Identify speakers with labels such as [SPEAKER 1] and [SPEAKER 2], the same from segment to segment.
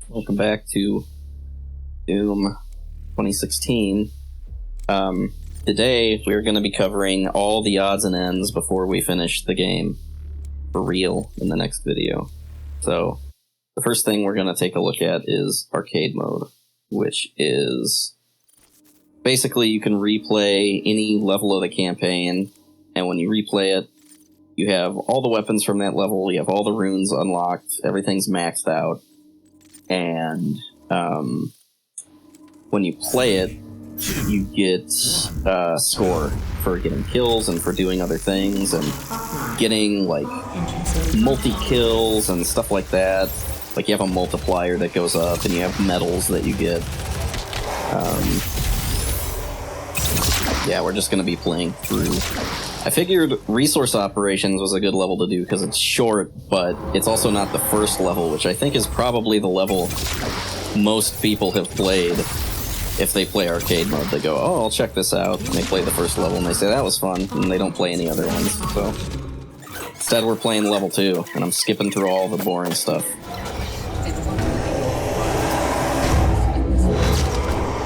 [SPEAKER 1] Welcome back to Doom 2016. Today we're going to be covering all the odds and ends before we finish the game for real in the next video. So the first thing we're going to take a look at is arcade mode, which is basically you can replay any level of the campaign, and when you replay it, you have all the weapons from that level, you have all the runes unlocked, everything's maxed out, and when you play it, you get a score for getting kills and for doing other things and getting like multi-kills and stuff like that. Like you have a multiplier that goes up and you have medals that you get. Yeah, we're just going to be playing through. I figured Resource Operations was a good level to do because it's short, but it's also not the first level, which I think is probably the level most people have played. If they play arcade mode, they go, oh, I'll check this out, and they play the first level, and they say, that was fun, and they don't play any other ones, so... Instead, we're playing level 2, and I'm skipping through all the boring stuff.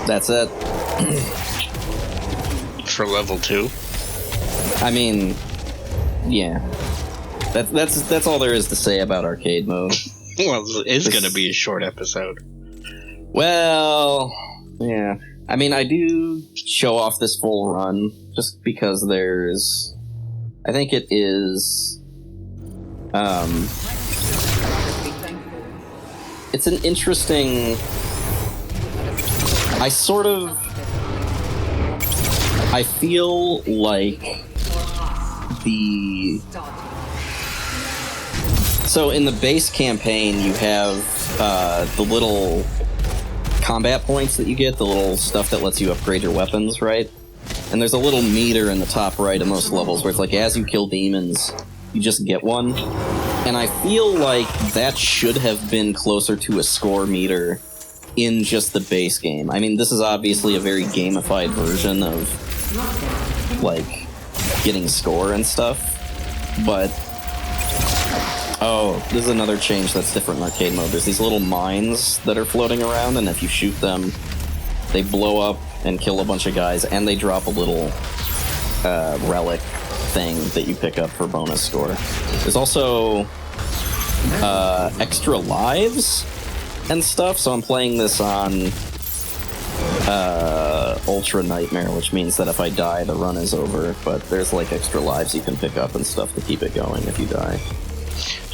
[SPEAKER 1] That's it.
[SPEAKER 2] For level 2?
[SPEAKER 1] I mean, yeah. That's all there is to say about arcade mode.
[SPEAKER 2] Well, it's gonna be a short episode.
[SPEAKER 1] Well... Yeah, I mean, I do show off this full run just because there's... I think it is... It's an interesting... I feel like the... So in the base campaign, you have the little... combat points that you get, the little stuff that lets you upgrade your weapons, right? And there's a little meter in the top right of most levels where it's like, as you kill demons, you just get one. And I feel like that should have been closer to a score meter in just the base game. I mean, this is obviously a very gamified version of, like, getting score and stuff, but... Oh, this is another change that's different in arcade mode. There's these little mines that are floating around, and if you shoot them, they blow up and kill a bunch of guys, and they drop a little relic thing that you pick up for bonus score. There's also extra lives and stuff, so I'm playing this on Ultra Nightmare, which means that if I die, the run is over, but there's like extra lives you can pick up and stuff to keep it going if you die.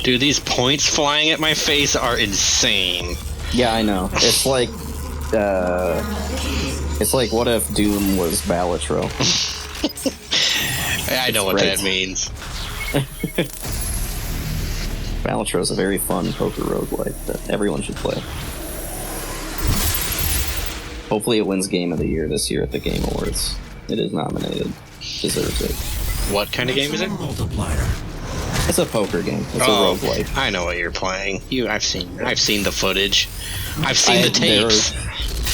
[SPEAKER 2] Dude, these points flying at my face are insane.
[SPEAKER 1] Yeah, I know. It's like what if Doom was Balatro?
[SPEAKER 2] I know what that means.
[SPEAKER 1] Balatro is a very fun poker roguelike that everyone should play. Hopefully it wins Game of the Year this year at the Game Awards. It is nominated. Deserves it.
[SPEAKER 2] What kind of game is it?
[SPEAKER 1] It's a poker game. It's a roguelike.
[SPEAKER 2] I know what you're playing. I've seen the footage. I've seen the tapes.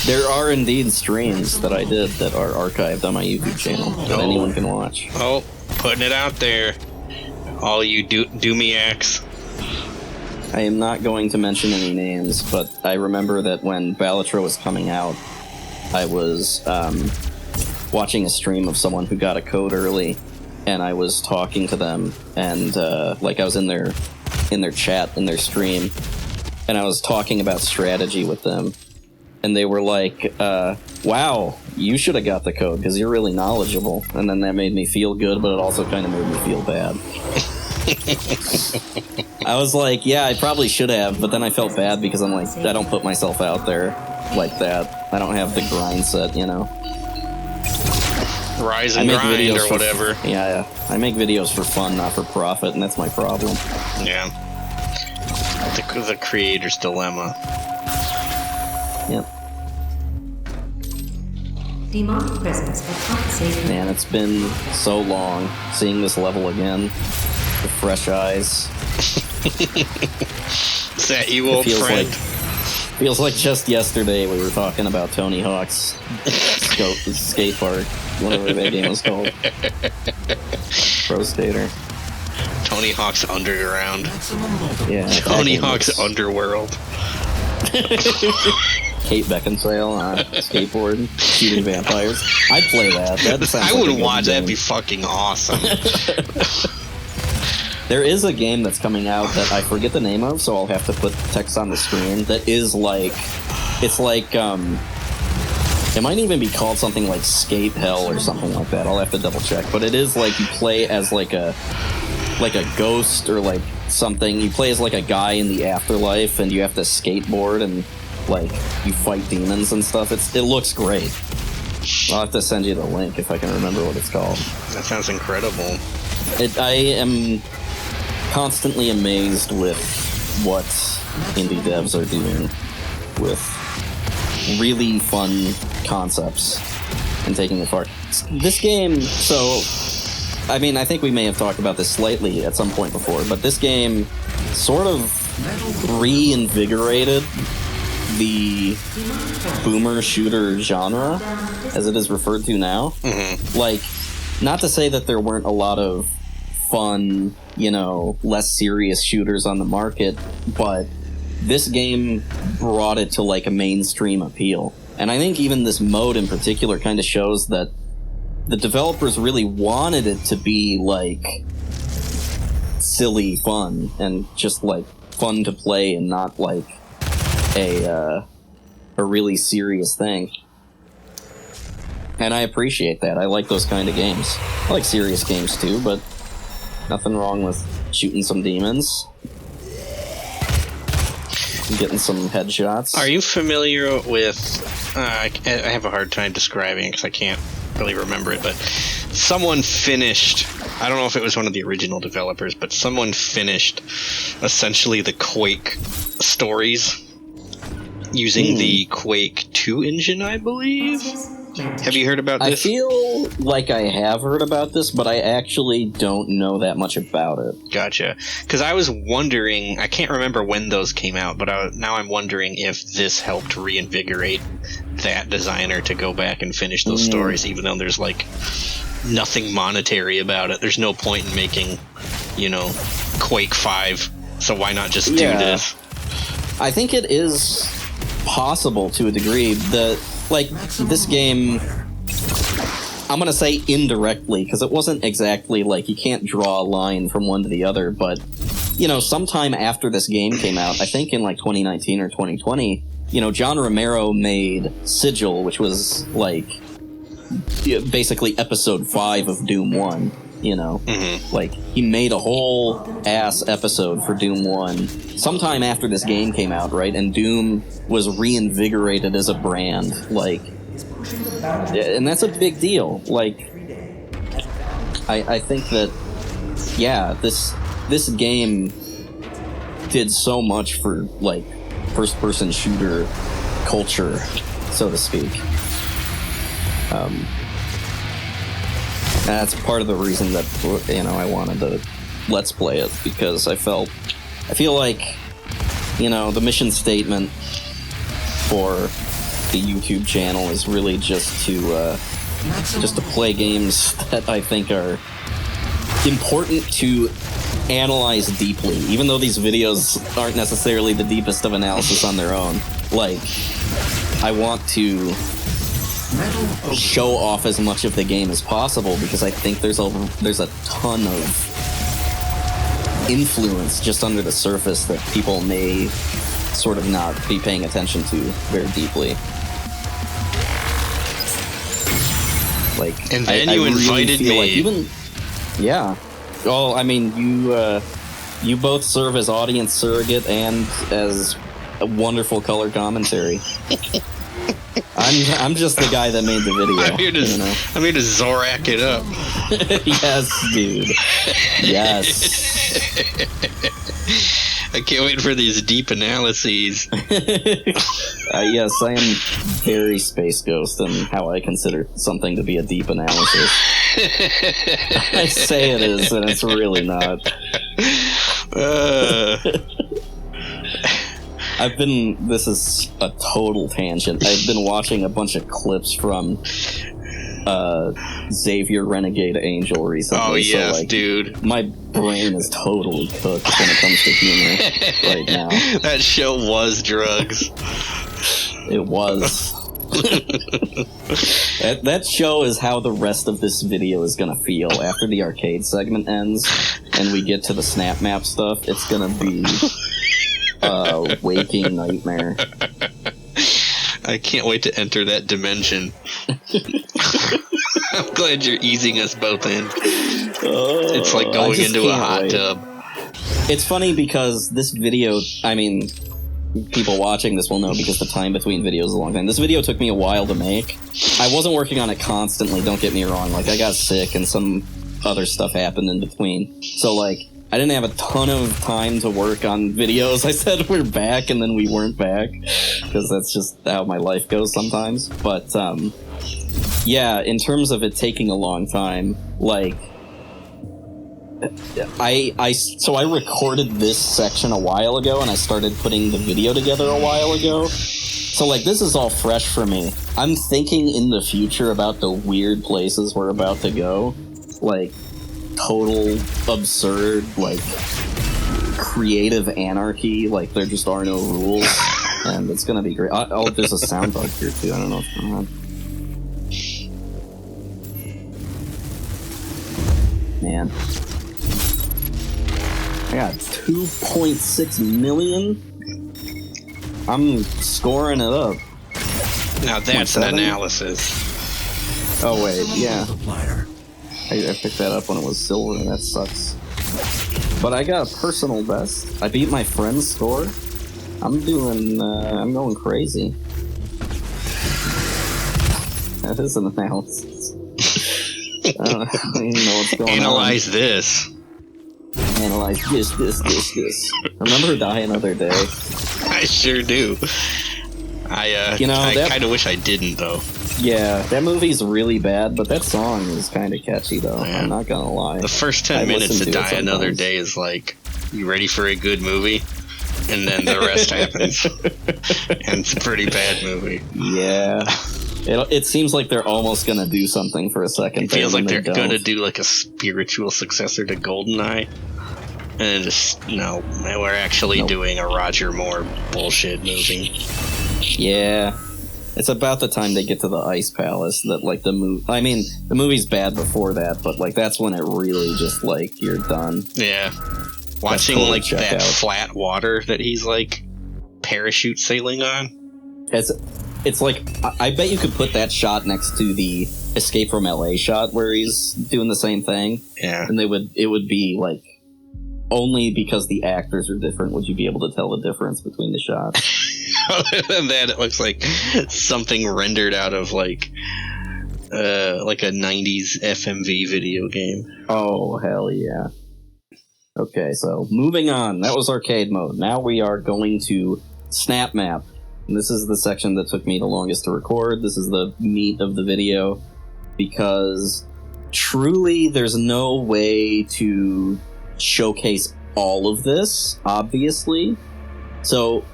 [SPEAKER 1] There are indeed streams that I did that are archived on my YouTube channel that anyone can watch.
[SPEAKER 2] Oh, putting it out there. All you Doomiacs.
[SPEAKER 1] I am not going to mention any names, but I remember that when Balatro was coming out, I was watching a stream of someone who got a code early, and I was talking to them, and like I was in their chat, in their stream, and I was talking about strategy with them, and they were like, wow, you should have got the code, because you're really knowledgeable. And then that made me feel good, but it also kind of made me feel bad. I was like, yeah, I probably should have, but then I felt bad because I'm like, I don't put myself out there like that. I don't have the grind set, you know?
[SPEAKER 2] Rise and grind or whatever.
[SPEAKER 1] Yeah. I make videos for fun, not for profit, and that's my problem.
[SPEAKER 2] Yeah. The creator's dilemma.
[SPEAKER 1] Yep.
[SPEAKER 3] Demonic presence at top safe.
[SPEAKER 1] Man, it's been so long seeing this level again with fresh eyes.
[SPEAKER 2] Is that you, old friend?
[SPEAKER 1] Feels like just yesterday we were talking about Tony Hawk's skate park, whatever that game was called. Pro Skater.
[SPEAKER 2] Tony Hawk's Underground.
[SPEAKER 1] Yeah.
[SPEAKER 2] Tony Hawk's Underworld.
[SPEAKER 1] Kate Beckinsale on a skateboard shooting vampires. I'd play that. That sounds
[SPEAKER 2] I
[SPEAKER 1] like
[SPEAKER 2] would
[SPEAKER 1] a good
[SPEAKER 2] watch.
[SPEAKER 1] game.
[SPEAKER 2] That'd be fucking awesome.
[SPEAKER 1] There is a game that's coming out that I forget the name of, so I'll have to put text on the screen. That is like, it's like, it might even be called something like Skate Hell or something like that. I'll have to double check. But it is like you play as like a ghost or like something. You play as like a guy in the afterlife, and you have to skateboard and like you fight demons and stuff. It looks great. I'll have to send you the link if I can remember what it's called.
[SPEAKER 2] That sounds incredible.
[SPEAKER 1] I am constantly amazed with what indie devs are doing with really fun concepts and taking it far. This game, so, I mean, I think we may have talked about this slightly at some point before, but this game sort of reinvigorated the boomer shooter genre, as it is referred to now.
[SPEAKER 2] Mm-hmm.
[SPEAKER 1] Like, not to say that there weren't a lot of fun, you know, less serious shooters on the market, but this game brought it to like a mainstream appeal. And I think even this mode in particular kind of shows that the developers really wanted it to be like silly fun and just like fun to play and not like a really serious thing. And I appreciate that. I like those kind of games. I like serious games too, but nothing wrong with shooting some demons. Getting some headshots.
[SPEAKER 2] Are you familiar with... I have a hard time describing it because I can't really remember it, but someone finished... I don't know if it was one of the original developers, but someone finished essentially the Quake stories using the Quake 2 engine, I believe? Have you heard about this?
[SPEAKER 1] I feel like I have heard about this, but I actually don't know that much about it.
[SPEAKER 2] Gotcha. Because I was wondering, I can't remember when those came out, but now I'm wondering if this helped reinvigorate that designer to go back and finish those stories, even though there's like nothing monetary about it. There's no point in making, you know, Quake 5, so why not just do this?
[SPEAKER 1] I think it is possible to a degree. Like, this game, I'm going to say indirectly, because it wasn't exactly like you can't draw a line from one to the other, but, you know, sometime after this game came out, I think in like 2019 or 2020, you know, John Romero made Sigil, which was like basically episode 5 of Doom 1, you know? Like, he made a whole ass episode for Doom 1 sometime after this game came out, right? And Doom was reinvigorated as a brand, like, and that's a big deal. Like, I think that, yeah, this game did so much for, like, first-person shooter culture, so to speak. That's part of the reason that, you know, I wanted to Let's Play it, because I feel like, you know, the mission statement for the YouTube channel is really just to play games that I think are important to analyze deeply, even though these videos aren't necessarily the deepest of analysis on their own. Like, I want to show off as much of the game as possible, because I think there's a ton of influence just under the surface that people may sort of not be paying attention to very deeply. Like,
[SPEAKER 2] and then you invited me.
[SPEAKER 1] Like even, yeah. Oh, I mean, you both serve as audience surrogate and as a wonderful color commentary. I'm just the guy that made the video.
[SPEAKER 2] I'm here to Zorak it up.
[SPEAKER 1] Yes, dude. Yes.
[SPEAKER 2] I can't wait for these deep analyses.
[SPEAKER 1] Yes, I am very Space Ghost in how I consider something to be a deep analysis. I say it is, and it's really not. This is a total tangent. I've been watching a bunch of clips from Xavier Renegade Angel recently.
[SPEAKER 2] Oh yes,
[SPEAKER 1] so, like,
[SPEAKER 2] dude.
[SPEAKER 1] My brain is totally cooked when it comes to humor right now.
[SPEAKER 2] That show was drugs.
[SPEAKER 1] It was. that show is how the rest of this video is gonna feel after the arcade segment ends and we get to the Snapmap stuff. It's gonna be a waking nightmare.
[SPEAKER 2] I can't wait to enter that dimension. I'm glad you're easing us both in. It's like going into a hot tub.
[SPEAKER 1] It's funny because this video, I mean, people watching this will know because the time between videos is a long time. This video took me a while to make. I wasn't working on it constantly, don't get me wrong. Like, I got sick and some other stuff happened in between. So, like, I didn't have a ton of time to work on videos. I said we're back and then we weren't back because that's just how my life goes sometimes. But, yeah, in terms of it taking a long time, like, I recorded this section a while ago and I started putting the video together a while ago. So, like, this is all fresh for me. I'm thinking in the future about the weird places we're about to go. Like, total absurd, like, creative anarchy. Like, there just are no rules. And it's gonna be great. Oh, there's a sound bug here, too. I don't know what's going on. Man. I got 2.6 million. I'm scoring it up.
[SPEAKER 2] Now that's an analysis.
[SPEAKER 1] Oh wait, yeah. I picked that up when it was silver, and that sucks. But I got a personal best. I beat my friend's score. I'm going crazy. That is an analysis. I don't even know what's going on.
[SPEAKER 2] Analyze this.
[SPEAKER 1] Analyze this. Remember Die Another Day?
[SPEAKER 2] I sure do. I kind of wish I didn't, though.
[SPEAKER 1] Yeah, that movie's really bad, but that song is kind of catchy, though. Yeah. I'm not gonna lie.
[SPEAKER 2] The first 10 minutes of Die Another Day is like, you ready for a good movie? And then the rest happens. And it's a pretty bad movie.
[SPEAKER 1] Yeah. It seems like they're almost gonna do something for a second.
[SPEAKER 2] It feels like they're gonna do like a spiritual successor to GoldenEye. And just, no, we're actually doing a Roger Moore bullshit movie.
[SPEAKER 1] Yeah. It's about the time they get to the Ice Palace that, like, the movie... I mean, the movie's bad before that, but, like, that's when it really just, like, you're done.
[SPEAKER 2] Yeah. Watching, like, that flat water that he's, like, parachute sailing on. It's like, I bet you could put that shot next to the Escape from LA shot where he's doing the same thing. Yeah.
[SPEAKER 1] And it would be, like... Only because the actors are different would you be able to tell the difference between the shots.
[SPEAKER 2] Other than that, it looks like something rendered out of like a 90s FMV video game.
[SPEAKER 1] Oh, hell yeah. Okay, so moving on. That was arcade mode. Now we are going to Snapmap. And this is the section that took me the longest to record. This is the meat of the video. Because truly there's no way to showcase all of this, obviously. So,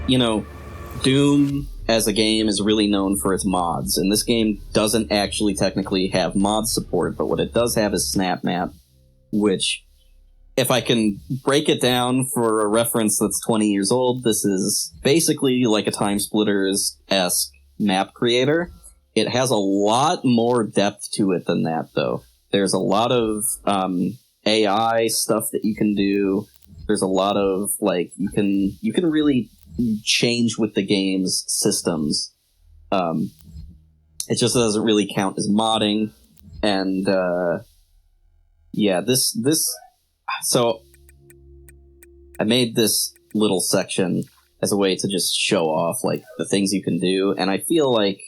[SPEAKER 1] you know, Doom as a game is really known for its mods, and this game doesn't actually technically have mod support, but what it does have is Snapmap, which, if I can break it down for a reference that's 20 years old, this is basically like a Time Splitters-esque map creator. It has a lot more depth to it than that, though. There's a lot of AI stuff that you can do. There's a lot of, like, you can really change with the game's systems. It just doesn't really count as modding. And yeah, this so I made this little section as a way to just show off, like, the things you can do, and I feel like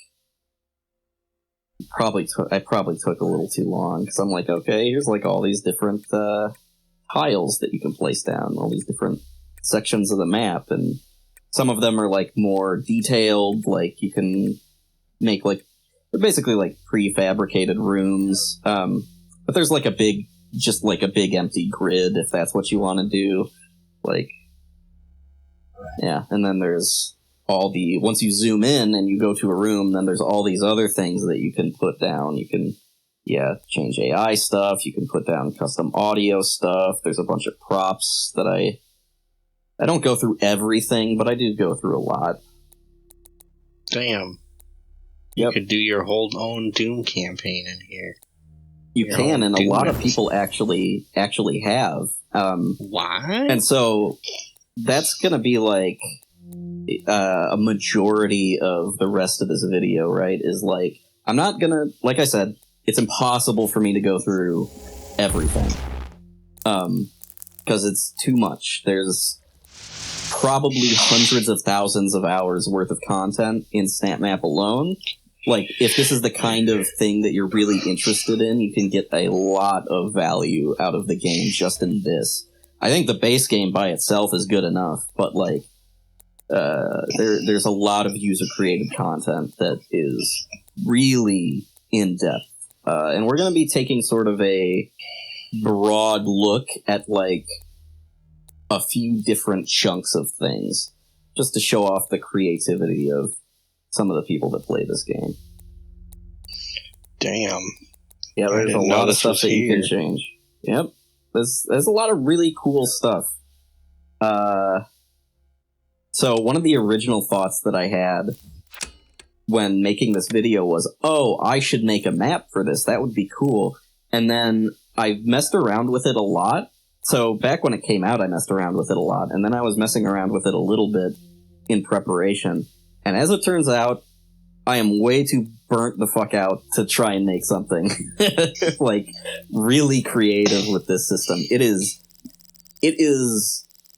[SPEAKER 1] I probably took a little too long, because I'm like, okay, here's like all these different tiles that you can place down, all these different sections of the map, and some of them are like more detailed, like you can make like, they're basically like prefabricated rooms, but there's like a big empty grid if that's what you want to do, like, yeah, and then there's once you zoom in and you go to a room, then there's all these other things that you can put down. You can, change AI stuff. You can put down custom audio stuff. There's a bunch of props that I don't go through everything, but I do go through a lot.
[SPEAKER 2] Damn.
[SPEAKER 1] Yep.
[SPEAKER 2] You could do your whole own Doom campaign in here.
[SPEAKER 1] You
[SPEAKER 2] Your
[SPEAKER 1] can,
[SPEAKER 2] own
[SPEAKER 1] and a lot of
[SPEAKER 2] Doomers.
[SPEAKER 1] people actually have.
[SPEAKER 2] Why?
[SPEAKER 1] And so that's going to be like a majority of the rest of this video, right? Is like, I'm not going to, like I said, it's impossible for me to go through everything. Because it's too much. There's probably hundreds of thousands of hours worth of content in Snapmap alone. Like, if this is the kind of thing that you're really interested in, you can get a lot of value out of the game just in this. I think the base game by itself is good enough, but like, there's a lot of user-created content that is really in-depth. And we're going to be taking sort of a broad look at like a few different chunks of things, just to show off the creativity of some of the people that play this game.
[SPEAKER 2] Damn.
[SPEAKER 1] Yeah, there's a
[SPEAKER 2] didn't know
[SPEAKER 1] lot of
[SPEAKER 2] this
[SPEAKER 1] stuff
[SPEAKER 2] was
[SPEAKER 1] that you can
[SPEAKER 2] here.
[SPEAKER 1] change. Yep. There's a lot of really cool stuff. So one of the original thoughts that I had when making this video was, I should make a map for this. That would be cool. And then I messed around with it a lot. So back when it came out, I messed around with it a lot. And then I was messing around with it a little bit in preparation. And as it turns out, I am way too burnt the fuck out to try and make something like really creative with this system. It is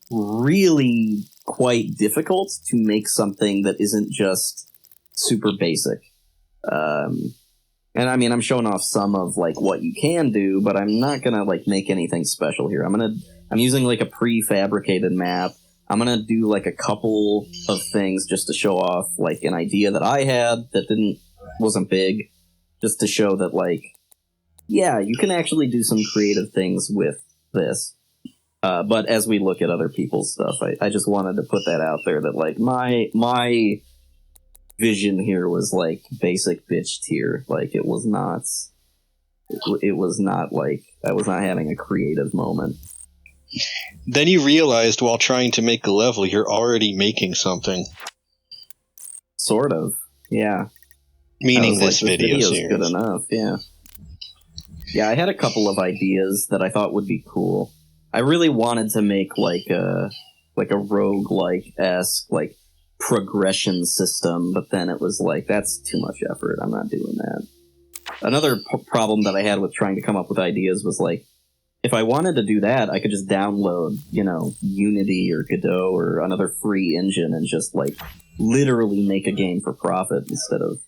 [SPEAKER 1] really quite difficult to make something that isn't just super basic. And I mean, I'm showing off some of like what you can do, but I'm not gonna like make anything special here. I'm using like a prefabricated map. I'm gonna do like a couple of things just to show off like an idea that I had that wasn't big, just to show that like, yeah, you can actually do some creative things with this. But as we look at other people's stuff, I just wanted to put that out there that like my vision here was like basic bitch tier. Like it was not like I was not having a creative moment.
[SPEAKER 2] Then you realized while trying to make a level, you're already making something.
[SPEAKER 1] Sort of, yeah.
[SPEAKER 2] Meaning
[SPEAKER 1] I was
[SPEAKER 2] this
[SPEAKER 1] like,
[SPEAKER 2] video
[SPEAKER 1] video's
[SPEAKER 2] series.
[SPEAKER 1] good enough, yeah. Yeah, I had a couple of ideas that I thought would be cool. I really wanted to make like a roguelike-esque like progression system, but then it was like, that's too much effort. I'm not doing that. Another problem that I had with trying to come up with ideas was like, if I wanted to do that, I could just download, Unity or Godot or another free engine and just like literally make a game for profit instead of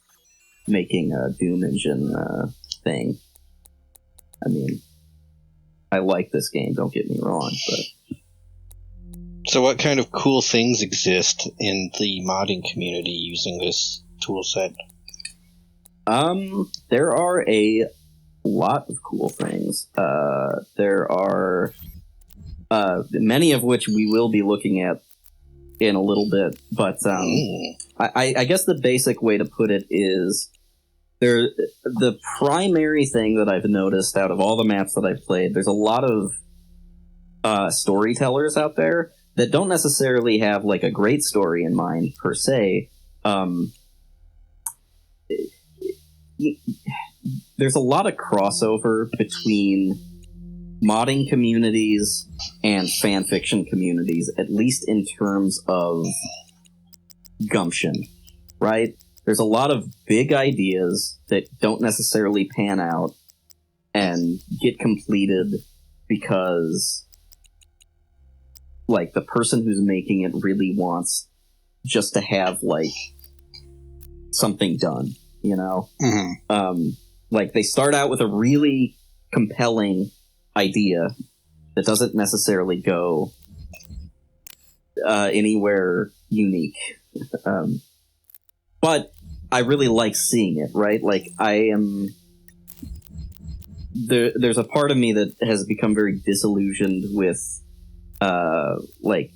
[SPEAKER 1] making a Doom engine thing. I mean, I like this game, don't get me wrong, but
[SPEAKER 2] So what kind of cool things exist in the modding community using this tool set?
[SPEAKER 1] there are a lot of cool things. There are many of which we will be looking at in a little bit, but I guess the basic way to put it is the primary thing that I've noticed out of all the maps that I've played, there's a lot of storytellers out there that don't necessarily have like a great story in mind per se. There's a lot of crossover between modding communities and fanfiction communities, at least in terms of gumption, right? There's a lot of big ideas that don't necessarily pan out and get completed because, like, the person who's making it really wants just to have, like, something done,
[SPEAKER 2] Mm-hmm.
[SPEAKER 1] Like, they start out with a really compelling idea that doesn't necessarily go anywhere unique. But I really like seeing it, right? Like, there's a part of me that has become very disillusioned with, like,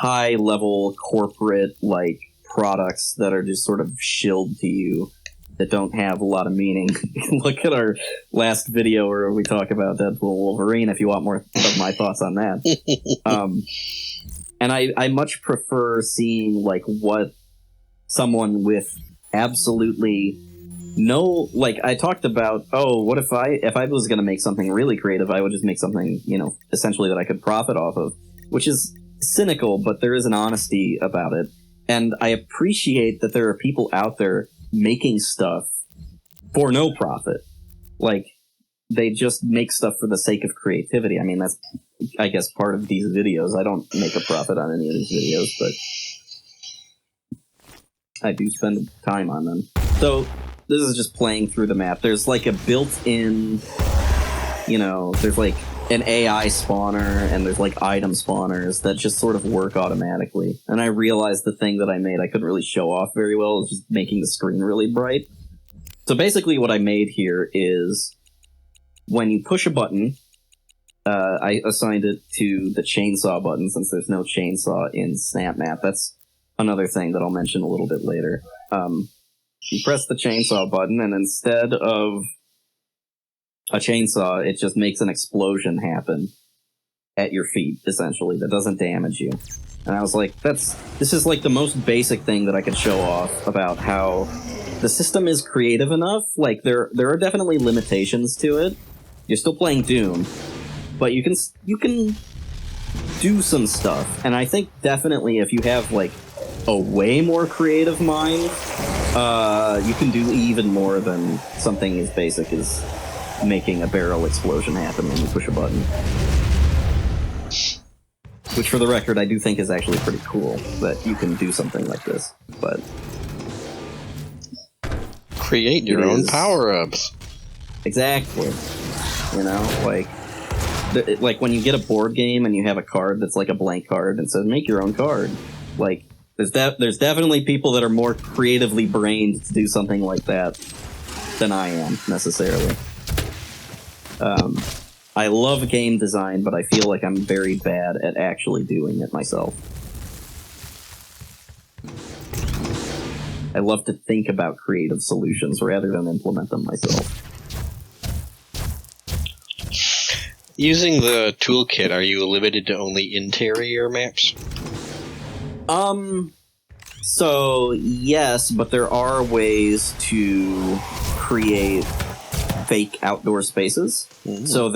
[SPEAKER 1] high-level corporate, like, products that are just sort of shilled to you that don't have a lot of meaning. Look at our last video where we talk about Deadpool Wolverine if you want more of my thoughts on that. And I much prefer seeing, like, what someone with absolutely no, like, I talked about, what if I was going to make something really creative, I would just make something, essentially that I could profit off of, which is cynical, but there is an honesty about it. And I appreciate that there are people out there making stuff for no profit. Like, they just make stuff for the sake of creativity. I mean, that's, I guess, part of these videos. I don't make a profit on any of these videos, but I do spend time on them. So this is just playing through the map. There's like a built-in, there's like an AI spawner, and there's like item spawners that just sort of work automatically. And I realized the thing that I made I couldn't really show off very well is just making the screen really bright. So basically what I made here is when you push a button, I assigned it to the chainsaw button since there's no chainsaw in Snapmap. That's another thing that I'll mention a little bit later. You press the chainsaw button, and instead of a chainsaw, it just makes an explosion happen at your feet, essentially, that doesn't damage you. And I was like, this is like the most basic thing that I could show off about how the system is creative enough. Like, there are definitely limitations to it. You're still playing Doom, but you can do some stuff. And I think definitely if you have, like, a way more creative mind, you can do even more than something as basic as making a barrel explosion happen when you push a button. Which, for the record, I do think is actually pretty cool that you can do something like this. But
[SPEAKER 2] create your own power-ups.
[SPEAKER 1] Exactly. Like when you get a board game and you have a card that's like a blank card and says, make your own card. Like, there's definitely people that are more creatively brained to do something like that than I am, necessarily. I love game design, but I feel like I'm very bad at actually doing it myself. I love to think about creative solutions rather than implement them myself.
[SPEAKER 2] Using the toolkit, are you limited to only interior maps?
[SPEAKER 1] So, yes, but there are ways to create fake outdoor spaces. Mm-hmm. So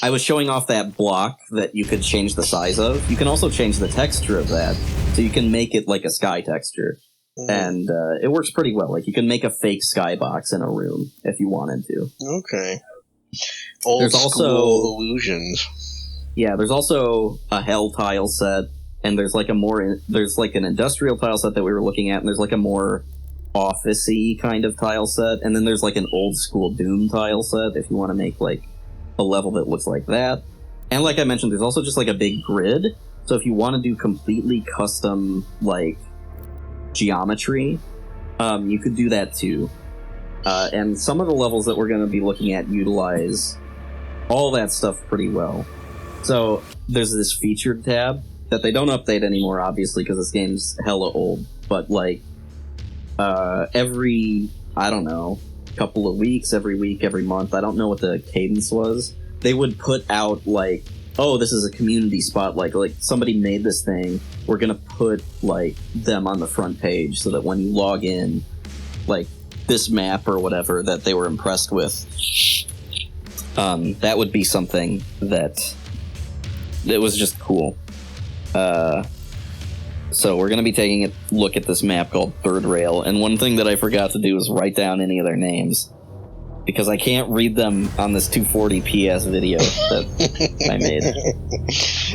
[SPEAKER 1] I was showing off that block that you could change the size of. You can also change the texture of that. So you can make it like a sky texture. Mm-hmm. And it works pretty well. Like, you can make a fake skybox in a room if you wanted to. Okay.
[SPEAKER 2] Old school illusions.
[SPEAKER 1] Yeah, there's also a hell tile set, and there's like an industrial tile set that we were looking at, and there's like a more office-y kind of tile set, and then there's like an old school Doom tile set if you want to make like a level that looks like that. And like I mentioned, there's also just like a big grid, so if you want to do completely custom like geometry, you could do that too. And some of the levels that we're going to be looking at utilize all that stuff pretty well. So there's this featured tab that they don't update anymore, obviously, because this game's hella old. But like every, I don't know, couple of weeks, every week, every month, I don't know what the cadence was, they would put out like, oh, this is a community spotlight, like somebody made this thing, we're going to put like them on the front page so that when you log in, like, this map or whatever that they were impressed with, that would be something that was just cool. So we're going to be taking a look at this map called Third Rail, and one thing that I forgot to do is write down any of their names, because I can't read them on this 240p video that I made.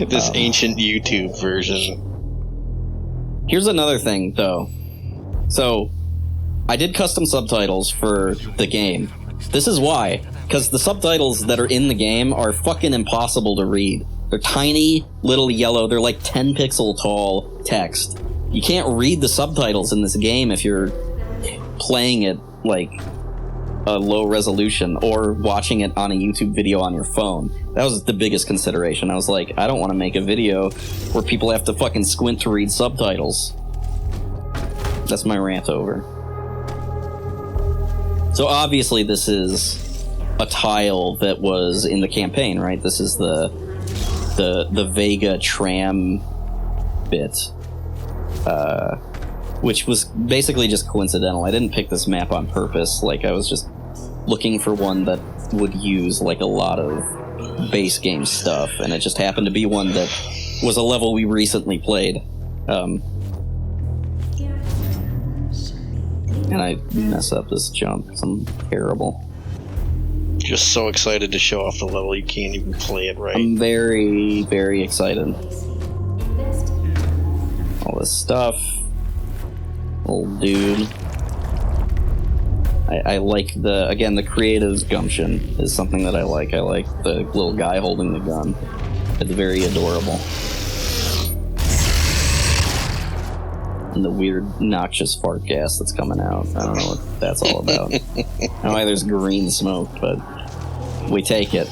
[SPEAKER 2] This ancient YouTube version.
[SPEAKER 1] Here's another thing, though. So I did custom subtitles for the game. This is why. Because the subtitles that are in the game are fucking impossible to read. They're tiny, little yellow, they're like 10 pixel tall text. You can't read the subtitles in this game if you're playing it, like, a low resolution or watching it on a YouTube video on your phone. That was the biggest consideration. I was like, I don't want to make a video where people have to fucking squint to read subtitles. That's my rant over. So obviously this is a tile that was in the campaign, right? This is the Vega tram bit, which was basically just coincidental. I didn't pick this map on purpose. Like, I was just looking for one that would use like a lot of base game stuff, and it just happened to be one that was a level we recently played. And I mess up this jump because I'm terrible.
[SPEAKER 2] Just so excited to show off the level, you can't even play it right.
[SPEAKER 1] I'm very, very excited. All this stuff. Old dude. I like the creative gumption is something that I like. I like the little guy holding the gun. It's very adorable. And the weird, noxious fart gas that's coming out. I don't know what that's all about. I don't know why there's green smoke, but we take it.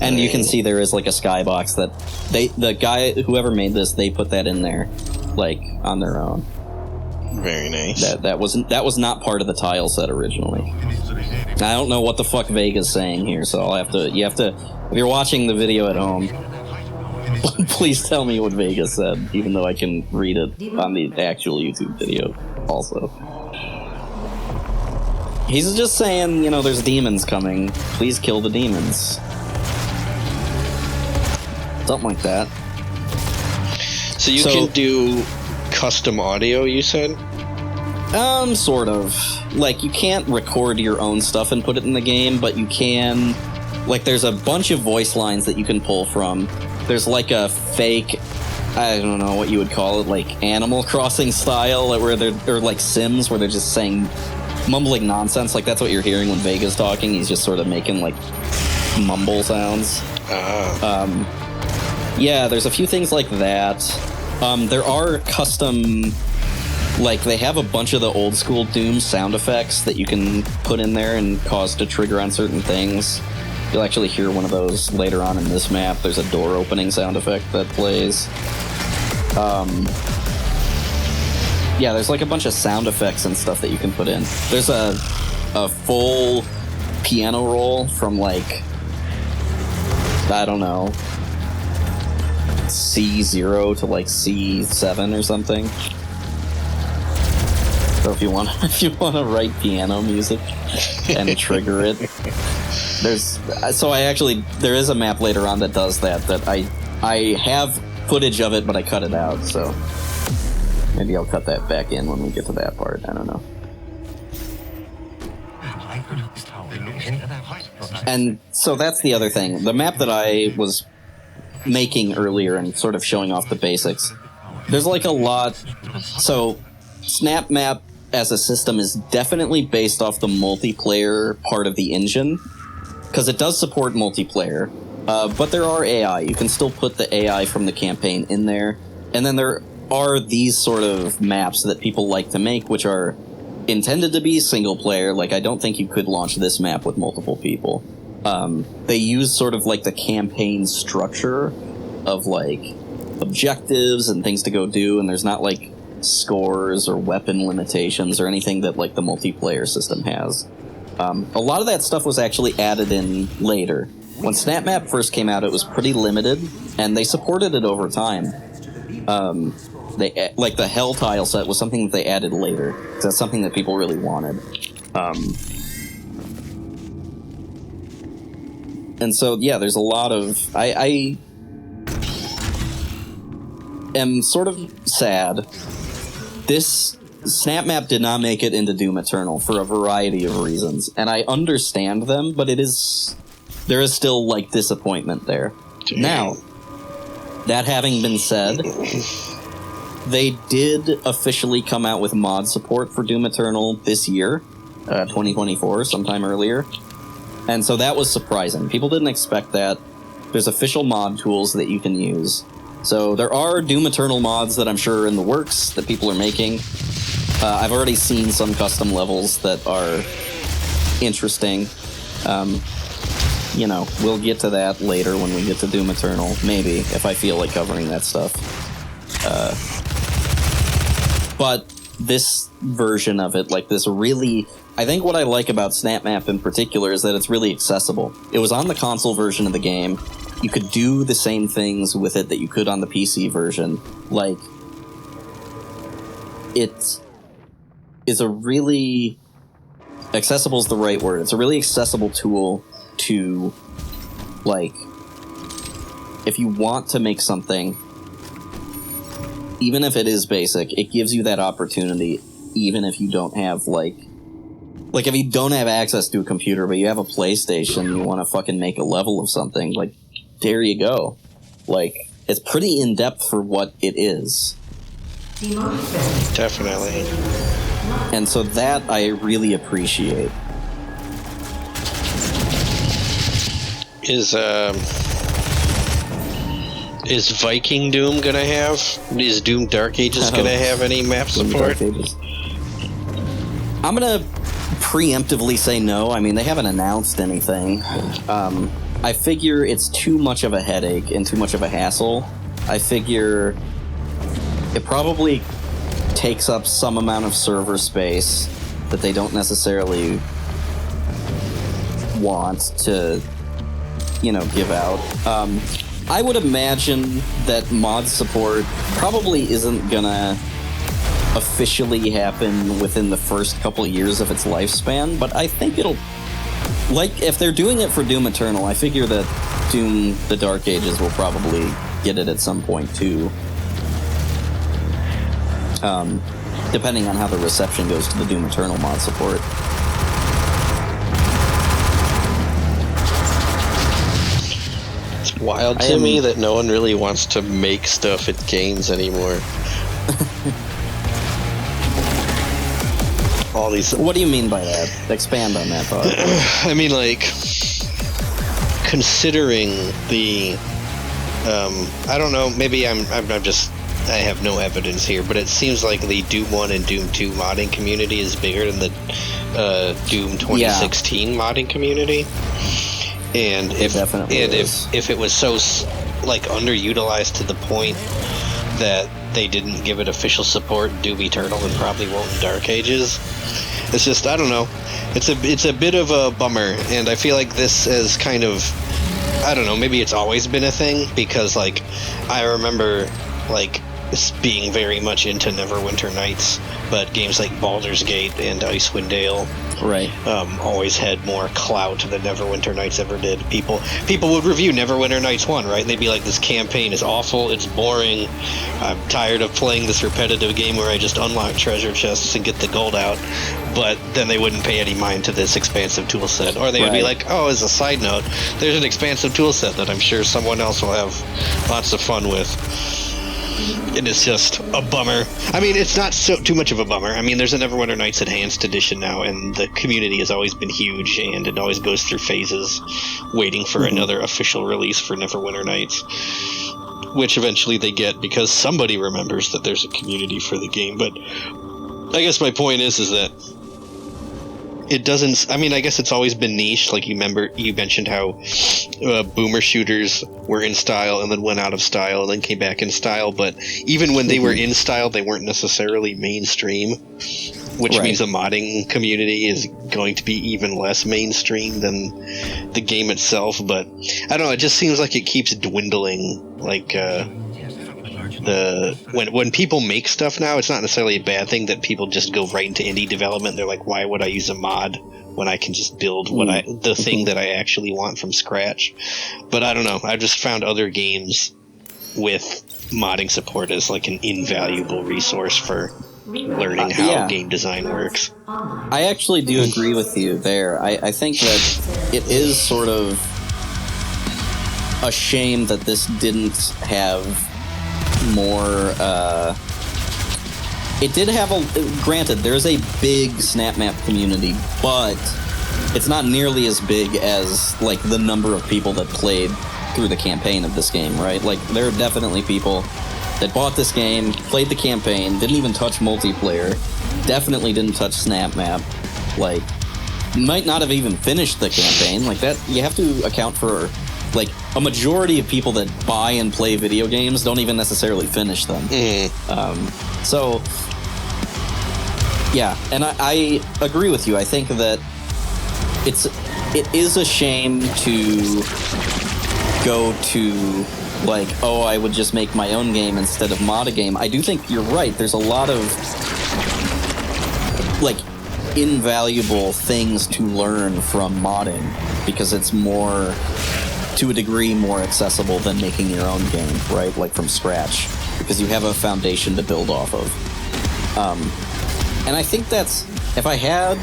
[SPEAKER 1] And you can see there is like a skybox that the guy, whoever made this, they put that in there, like, on their own.
[SPEAKER 2] Very nice.
[SPEAKER 1] That was not part of the tile set originally. I don't know what the fuck Vega's saying here, so you have to, if you're watching the video at home, please tell me what Vega said, even though I can read it on the actual YouTube video also. He's just saying, there's demons coming. Please kill the demons. Something like that.
[SPEAKER 2] So you can do custom audio, you said?
[SPEAKER 1] Sort of. Like, you can't record your own stuff and put it in the game, but you can... Like, there's a bunch of voice lines that you can pull from. There's like a fake, I don't know what you would call it, like Animal Crossing style, where they're like Sims, where they're just saying, mumbling nonsense. Like, that's what you're hearing when Vega's talking. He's just sort of making like mumble sounds. Yeah, there's a few things like that. There are custom, like, they have a bunch of the old school Doom sound effects that you can put in there and cause to trigger on certain things. You'll actually hear one of those later on in this map. There's a door opening sound effect that plays. Yeah, there's like a bunch of sound effects and stuff that you can put in. There's a full piano roll from like, I don't know, C0 to like C7 or something. So if you want to write piano music and trigger it, there is a map later on that does that I have footage of it, but I cut it out, so maybe I'll cut that back in when we get to that part. I don't know. And so that's the other thing. The map that I was making earlier and sort of showing off the basics, there's like a lot. So Snapmap as a system is definitely based off the multiplayer part of the engine, because it does support multiplayer, but there are AI. You can still put the AI from the campaign in there. And then there are these sort of maps that people like to make, which are intended to be single player. Like, I don't think you could launch this map with multiple people. They use sort of like the campaign structure of like objectives and things to go do, and there's not like scores or weapon limitations or anything that like the multiplayer system has. A lot of that stuff was actually added in later. When Snapmap first came out, it was pretty limited, and they supported it over time. They like the Hell tile set was something that they added later, because that's something that people really wanted. And so, yeah, there's a lot of... I am sort of sad. This Snapmap did not make it into Doom Eternal for a variety of reasons, and I understand them, but there is still, like, disappointment there.
[SPEAKER 2] Damn.
[SPEAKER 1] Now, that having been said, they did officially come out with mod support for Doom Eternal this year, 2024, sometime earlier. And so that was surprising. People didn't expect that. There's official mod tools that you can use. So there are Doom Eternal mods that I'm sure are in the works that people are making. I've already seen some custom levels that are interesting. We'll get to that later when we get to Doom Eternal, maybe, if I feel like covering that stuff. But this version of it, like this really... I think what I like about Snapmap in particular is that it's really accessible. It was on the console version of the game. You could do the same things with it that you could on the PC version. Like, it is a really... Accessible is the right word. It's a really accessible tool to, like, if you want to make something, even if it is basic, it gives you that opportunity, even if you don't have, like if you don't have access to a computer, but you have a PlayStation, you want to fucking make a level of something, like, there you go. Like, it's pretty in-depth for what it is.
[SPEAKER 2] Definitely.
[SPEAKER 1] And so that I really appreciate.
[SPEAKER 2] Is Viking Doom gonna have? Is Doom Dark Ages gonna have any map support?
[SPEAKER 1] I'm gonna preemptively say no. I mean, they haven't announced anything. I figure it's too much of a headache and too much of a hassle. I figure it probably takes up some amount of server space that they don't necessarily want to, give out. I would imagine that mod support probably isn't gonna officially happen within the first couple of years of its lifespan, but I think it'll... Like, if they're doing it for Doom Eternal, I figure that Doom The Dark Ages will probably get it at some point, too. Depending on how the reception goes to the Doom Eternal mod support.
[SPEAKER 2] It's wild to me that no one really wants to make stuff at games anymore. All these...
[SPEAKER 1] What do you mean by that? Expand on that thought.
[SPEAKER 2] I mean, like, considering the... I don't know, maybe I'm just... I have no evidence here, but it seems like the Doom 1 and Doom 2 modding community is bigger than the Doom 2016 modding community. And if it was so underutilized to the point that they didn't give it official support in Doom Eternal and probably won't in Dark Ages, it's just, I don't know. It's a bit of a bummer, and I feel like this is kind of, I don't know, maybe it's always been a thing, because I remember being very much into Neverwinter Nights, but games like Baldur's Gate and Icewind Dale always had more clout than Neverwinter Nights ever did. People would review Neverwinter Nights 1, right? And they'd be like, this campaign is awful, it's boring, I'm tired of playing this repetitive game where I just unlock treasure chests and get the gold out. But then they wouldn't pay any mind to this expansive toolset. Or they would be like, oh, as a side note, there's an expansive toolset that I'm sure someone else will have lots of fun with. And it's just a bummer. I mean, it's not too much of a bummer. I mean, there's a Neverwinter Nights Enhanced Edition now, and the community has always been huge, and it always goes through phases, waiting for another official release for Neverwinter Nights, which eventually they get because somebody remembers that there's a community for the game. But I guess my point is that it doesn't... I mean, I guess it's always been niche. Like, you mentioned how boomer shooters were in style and then went out of style and then came back in style. But even when they were in style, they weren't necessarily mainstream, which means the modding community is going to be even less mainstream than the game itself. But I don't know. It just seems like it keeps dwindling. Like, when people make stuff now, it's not necessarily a bad thing that people just go right into indie development. They're like, why would I use a mod when I can just build the thing that I actually want from scratch? But I don't know. I just found other games with modding support as like an invaluable resource for learning how game design works.
[SPEAKER 1] I actually do agree with you there. I think that it is sort of a shame that this didn't have more it did have granted, there's a big Snapmap community, but it's not nearly as big as like the number of people that played through the campaign of this game, right? Like, there are definitely people that bought this game, played the campaign, didn't even touch multiplayer, definitely didn't touch Snapmap. Like, might not have even finished the campaign. Like, that, you have to account for, like, a majority of people that buy and play video games don't even necessarily finish them. So, yeah, and I agree with you. I think that it is a shame to go to, like, oh, I would just make my own game instead of mod a game. I do think you're right. There's a lot of, like, invaluable things to learn from modding because it's more, to a degree, more accessible than making your own game, right? Like, from scratch, because you have a foundation to build off of. And I think that's, if I had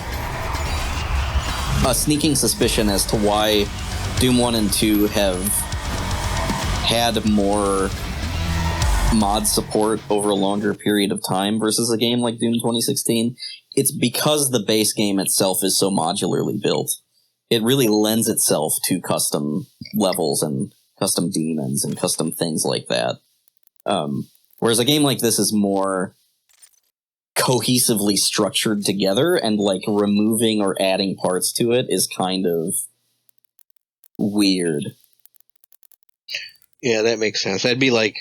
[SPEAKER 1] a sneaking suspicion as to why Doom 1 and 2 have had more mod support over a longer period of time versus a game like Doom 2016, it's because the base game itself is so modularly built. It really lends itself to custom levels and custom demons and custom things like that. Whereas a game like this is more cohesively structured together, and like removing or adding parts to it is kind of weird.
[SPEAKER 2] Yeah, that makes sense. That'd be like,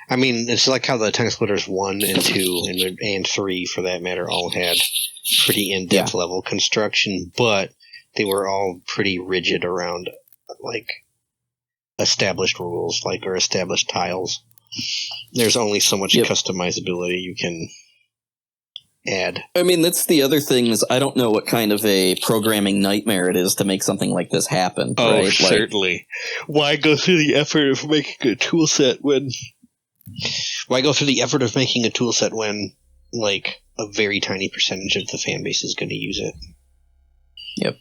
[SPEAKER 2] I mean, it's like how the Tongue Splitters 1 and 2 and 3, for that matter, all had pretty in-depth level construction, but they were all pretty rigid around, like, established rules, like, or established tiles. There's only so much customizability you can add.
[SPEAKER 1] I mean, that's the other thing, is I don't know what kind of a programming nightmare it is to make something like this happen.
[SPEAKER 2] Oh,
[SPEAKER 1] right?
[SPEAKER 2] certainly. Why go through the effort of making a tool set when... Why go through the effort of making a tool set when, like, a very tiny percentage of the fan base is going to use it?
[SPEAKER 1] Yep.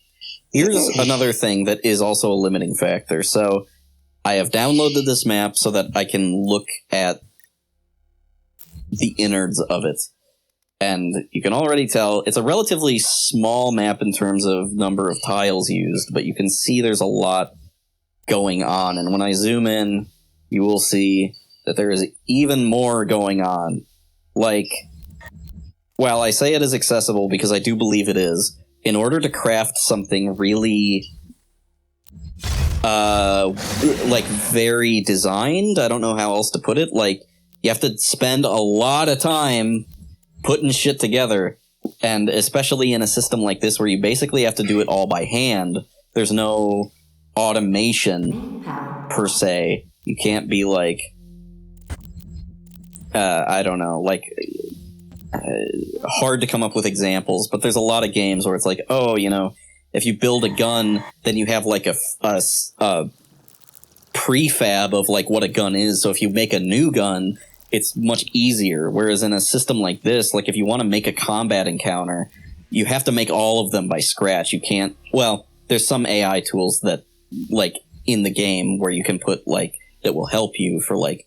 [SPEAKER 1] Here's another thing that is also a limiting factor. So, I have downloaded this map so that I can look at the innards of it. And you can already tell it's a relatively small map in terms of number of tiles used, but you can see there's a lot going on. And when I zoom in, you will see that there is even more going on. Like, while I say it is accessible, because I do believe it is, in order to craft something really, like, very designed, I don't know how else to put it, like, you have to spend a lot of time putting shit together, and especially in a system like this where you basically have to do it all by hand. There's no automation per se. You can't be like, I don't know, like, hard to come up with examples, but there's a lot of games where it's like, oh, you know, if you build a gun, then you have like a prefab of like what a gun is. So if you make a new gun, it's much easier. Whereas in a system like this, like if you want to make a combat encounter, you have to make all of them by scratch. You can't, well, there's some AI tools that, like, in the game where you can put, like, that will help you for, like,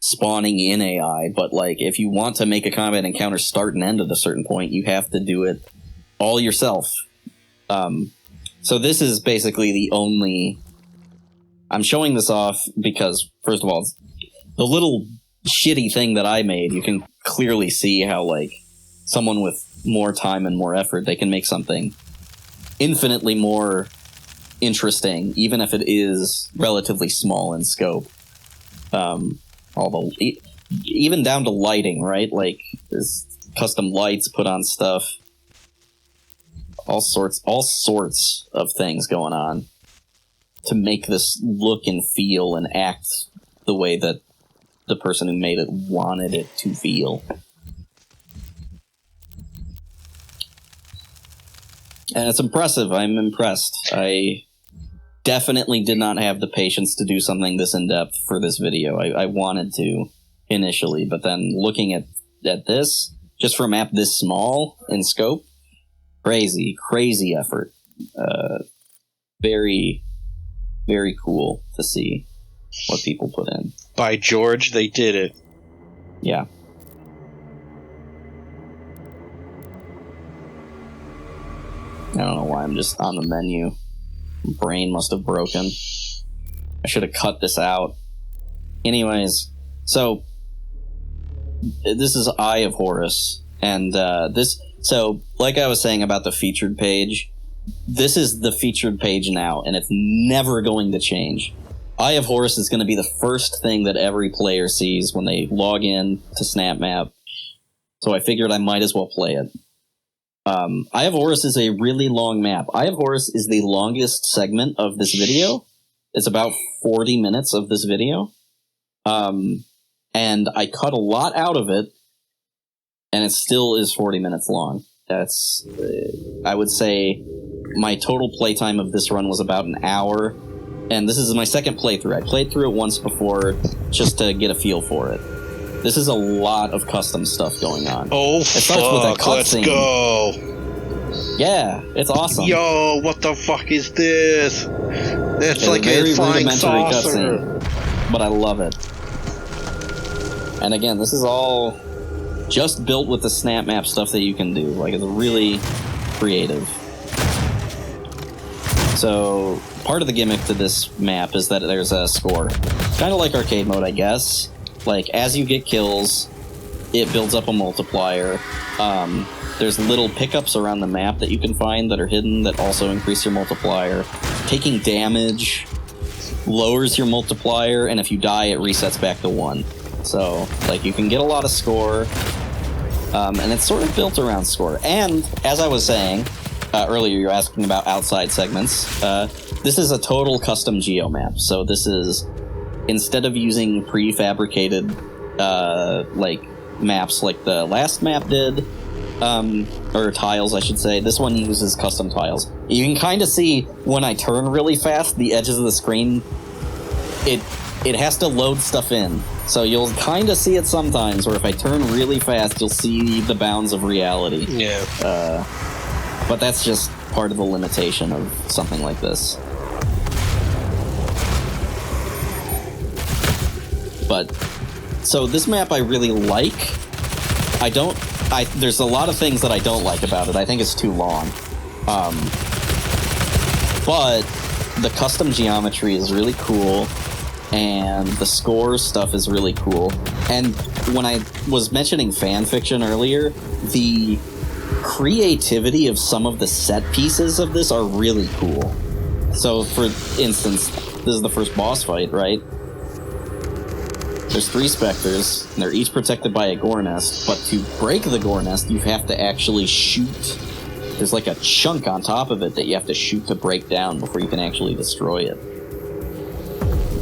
[SPEAKER 1] spawning in AI. But, like, if you want to make a combat encounter start and end at a certain point, you have to do it all yourself. So this is basically the only... I'm showing this off because, first of all, the little shitty thing that I made, you can clearly see how, like, someone with more time and more effort, they can make something infinitely more interesting, even if it is relatively small in scope. Although, even down to lighting, right? Like, there's custom lights put on stuff. All sorts of things going on to make this look and feel and act the way that the person who made it wanted it to feel. And it's impressive. I'm impressed. I definitely did not have the patience to do something this in-depth for this video. I wanted to initially, but then looking at this, just for a map this small in scope, crazy effort. Very, very cool to see what people put in.
[SPEAKER 2] By George, they did it.
[SPEAKER 1] Yeah. I don't know why I'm just on the menu. My brain must have broken. I should have cut this out. Anyways, so this is Eye of Horus, and this So, like I was saying about the featured page, this is the featured page now, and it's never going to change. Eye of Horus is going to be the first thing that every player sees when they log in to Snapmap. So I figured I might as well play it. Eye of Horus is a really long map. Eye of Horus is the longest segment of this video. It's about 40 minutes of this video. And I cut a lot out of it, and it still is 40 minutes long. That's, I would say, my total playtime of this run was about an hour. And this is my second playthrough. I played through it once before just to get a feel for it. This is a lot of custom stuff going on.
[SPEAKER 2] Oh, fuck, let's go.
[SPEAKER 1] Yeah, it's awesome.
[SPEAKER 2] Yo, what the fuck is this? It's like a flying saucer.
[SPEAKER 1] Cutscene, but I love it. And again, this is all just built with the Snapmap stuff that you can do. Like, it's really creative. So, part of the gimmick to this map is that there's a score. Kind of like arcade mode, I guess. Like, as you get kills, it builds up a multiplier. There's little pickups around the map that you can find that are hidden that also increase your multiplier. Taking damage lowers your multiplier, and if you die, it resets back to 1. So, like, you can get a lot of score, and it's sort of built around score. And, as I was saying, earlier you were asking about outside segments, this is a total custom geomap. So this is, instead of using prefabricated, like, maps like the last map did, or tiles, I should say, this one uses custom tiles. You can kind of see when I turn really fast, the edges of the screen, it has to load stuff in. So you'll kind of see it sometimes, where if I turn really fast, you'll see the bounds of reality.
[SPEAKER 2] Yeah.
[SPEAKER 1] But that's just part of the limitation of something like this. But, so this map I really like. There's a lot of things that I don't like about it. I think it's too long. But the custom geometry is really cool, and the score stuff is really cool. And when I was mentioning fan fiction earlier, the creativity of some of the set pieces of this are really cool. So, for instance, this is the first boss fight, right? There's 3 specters, and they're each protected by a gore nest, but to break the gore nest, you have to actually shoot. There's like a chunk on top of it that you have to shoot to break down before you can actually destroy it.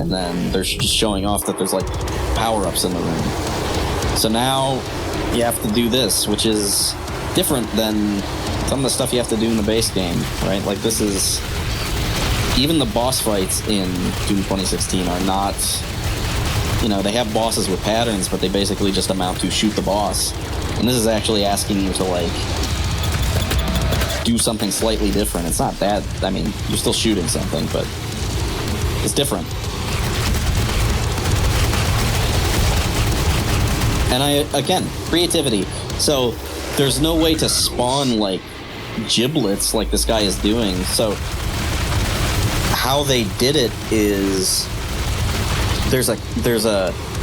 [SPEAKER 1] And then they're just showing off that there's like power-ups in the room. So now you have to do this, which is different than some of the stuff you have to do in the base game, right? Like, this is... Even the boss fights in Doom 2016 are not... You know, they have bosses with patterns, but they basically just amount to shoot the boss. And this is actually asking you to, like, do something slightly different. It's not that... I mean, you're still shooting something, but it's different. And again, creativity. So, there's no way to spawn, like, giblets like this guy is doing. So, how they did it is there's a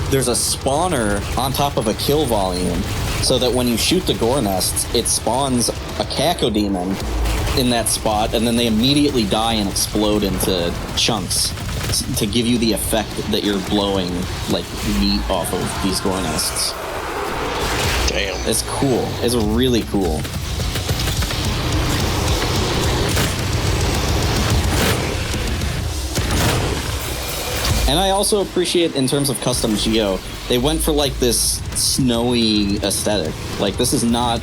[SPEAKER 1] spawner on top of a kill volume, so that when you shoot the gore nests, it spawns a cacodemon in that spot, and then they immediately die and explode into chunks to give you the effect that you're blowing, like, meat off of these gore nests.
[SPEAKER 2] Damn.
[SPEAKER 1] It's cool. It's really cool. And I also appreciate, in terms of custom geo, they went for, like, this snowy aesthetic. Like, this is not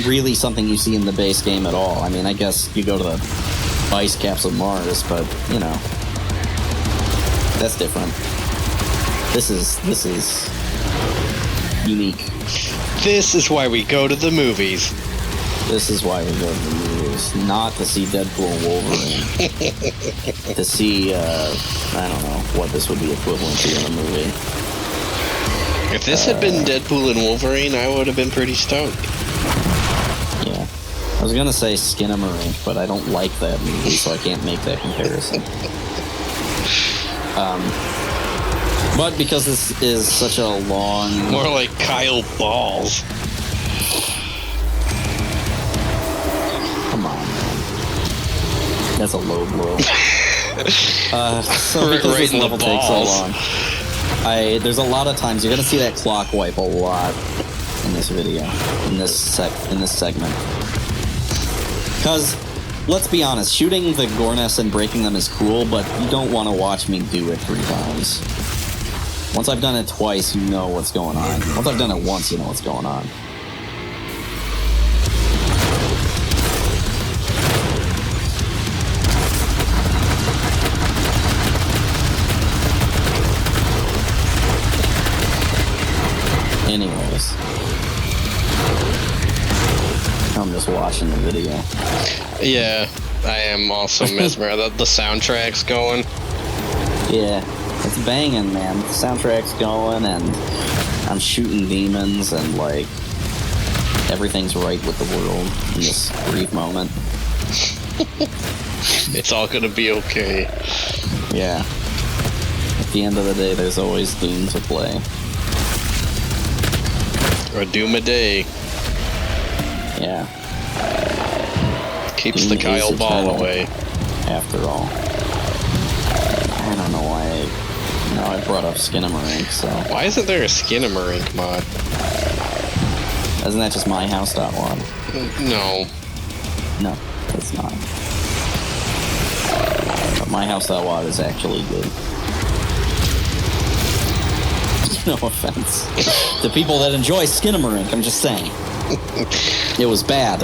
[SPEAKER 1] really something you see in the base game at all. I mean, I guess you go to the ice caps of Mars, but, you know, that's different. This is unique.
[SPEAKER 2] This is why we go to the movies.
[SPEAKER 1] This is why we go to the movies. Not to see Deadpool and Wolverine. To see, I don't know what this would be equivalent to in a movie.
[SPEAKER 2] If this had been Deadpool and Wolverine, I would have been pretty stoked.
[SPEAKER 1] Yeah. I was gonna say Skinamarink, but I don't like that movie, so I can't make that comparison. But because this is such a long...
[SPEAKER 2] More like Kyle Balls.
[SPEAKER 1] That's a low blow. So because
[SPEAKER 2] Right
[SPEAKER 1] this
[SPEAKER 2] in the
[SPEAKER 1] level takes so
[SPEAKER 2] balls.
[SPEAKER 1] long, there's a lot of times you're gonna see that clock wipe a lot in this video, in this segment. Because let's be honest, shooting the Gorness and breaking them is cool, but you don't want to watch me do it 3 times. Once I've done it twice, you know what's going on. Once I've done it once, you know what's going on. Anyways, I'm just watching the video.
[SPEAKER 2] Yeah, I am also mesmerized. The soundtrack's going.
[SPEAKER 1] Yeah, it's banging, man. The soundtrack's going, and I'm shooting demons, and like everything's right with the world in this brief moment.
[SPEAKER 2] It's all gonna be okay.
[SPEAKER 1] Yeah. At the end of the day, there's always Doom to play.
[SPEAKER 2] Or doom a day.
[SPEAKER 1] Yeah.
[SPEAKER 2] Keeps
[SPEAKER 1] Doom
[SPEAKER 2] the
[SPEAKER 1] is
[SPEAKER 2] Kyle ball
[SPEAKER 1] eternal,
[SPEAKER 2] away.
[SPEAKER 1] After all. I don't know why I brought up Skinamarink, so...
[SPEAKER 2] Why isn't there a Skinamarink mod?
[SPEAKER 1] Isn't that just my house.log?
[SPEAKER 2] No.
[SPEAKER 1] No, it's not. But my house.log is actually good. No offense to people that enjoy Skinamarink, I'm just saying. It was bad.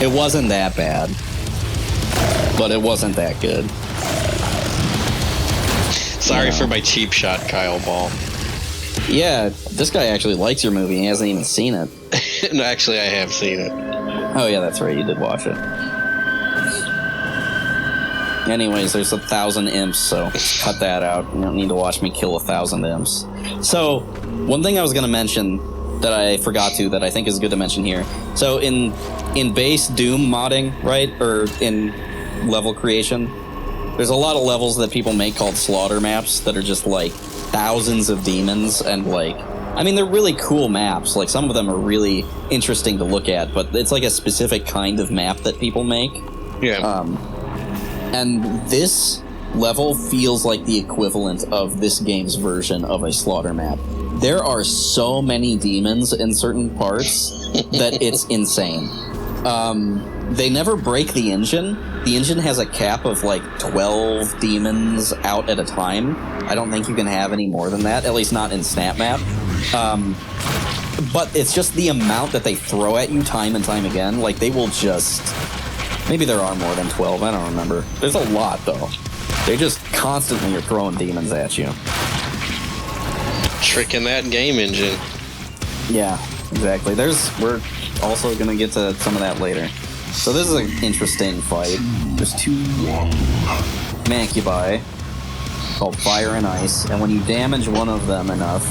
[SPEAKER 1] It wasn't that bad. But it wasn't that good.
[SPEAKER 2] Sorry for my cheap shot, Kyle Ball.
[SPEAKER 1] Yeah, this guy actually likes your movie. He hasn't even seen it.
[SPEAKER 2] No, actually, I have seen it.
[SPEAKER 1] Oh yeah, that's right. You did watch it. Anyways, there's 1,000 imps, so cut that out. You don't need to watch me kill 1,000 imps. So, one thing I was going to mention that I forgot to, that I think is good to mention here. So, in base Doom modding, right, or in level creation, there's a lot of levels that people make called slaughter maps that are just like thousands of demons, and like, I mean, they're really cool maps. Like, some of them are really interesting to look at, but it's like a specific kind of map that people make.
[SPEAKER 2] Yeah.
[SPEAKER 1] And this level feels like the equivalent of this game's version of a slaughter map. There are so many demons in certain parts that it's insane. They never break the engine. The engine has a cap of like 12 demons out at a time. I don't think you can have any more than that, at least not in Snapmap. But it's just the amount that they throw at you time and time again. Like, they will just... Maybe there are more than 12, I don't remember. There's a lot, though. They just constantly are throwing demons at you.
[SPEAKER 2] Tricking that game engine.
[SPEAKER 1] Yeah, exactly. We're also going to get to some of that later. So this is an interesting fight. There's 2 Macubi called Fire and Ice, and when you damage one of them enough,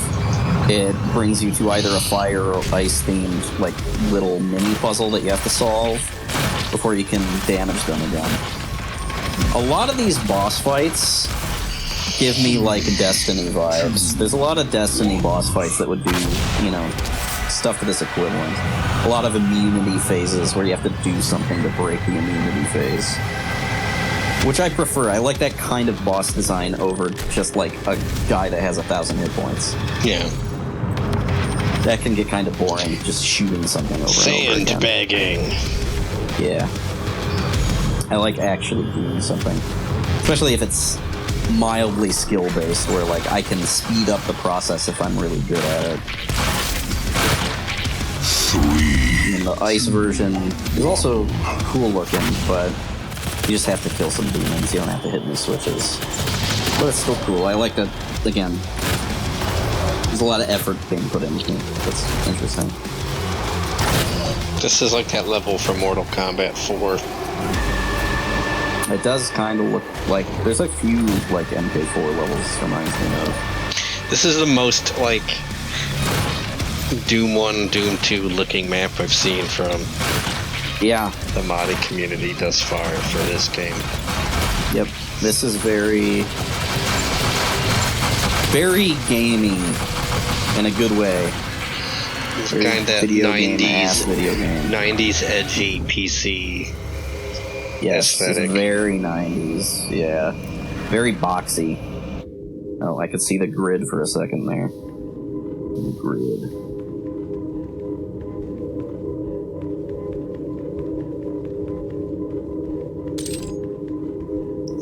[SPEAKER 1] it brings you to either a fire or ice-themed, like, little mini-puzzle that you have to solve before you can damage them again. A lot of these boss fights give me, like, Destiny vibes. There's a lot of Destiny boss fights that would do, you know, stuff to this equivalent. A lot of immunity phases where you have to do something to break the immunity phase. Which I prefer. I like that kind of boss design over just, like, a guy that has 1,000 hit points.
[SPEAKER 2] Yeah.
[SPEAKER 1] That can get kind of boring, just shooting something over and over again.
[SPEAKER 2] Sandbagging.
[SPEAKER 1] Yeah. I like actually doing something. Especially if it's mildly skill-based, where, like, I can speed up the process if I'm really good at it. And the ice version is also cool-looking, but you just have to kill some demons. You don't have to hit any switches. But it's still cool. I like that, again, there's a lot of effort being put into it. That's interesting.
[SPEAKER 2] This is like that level from Mortal Kombat 4.
[SPEAKER 1] It does kind of look like there's a few like MK4 levels reminds me of.
[SPEAKER 2] This is the most like Doom 1, Doom 2 looking map I've seen from the modding community thus far for this game.
[SPEAKER 1] Yep, this is very gaming in a good way.
[SPEAKER 2] It's
[SPEAKER 1] Very
[SPEAKER 2] kind of
[SPEAKER 1] video
[SPEAKER 2] 90s
[SPEAKER 1] game-ass video game.
[SPEAKER 2] 90s edgy PC. aesthetic.
[SPEAKER 1] It's very 90s. Yeah, very boxy. Oh, I could see the grid for a second there. The grid.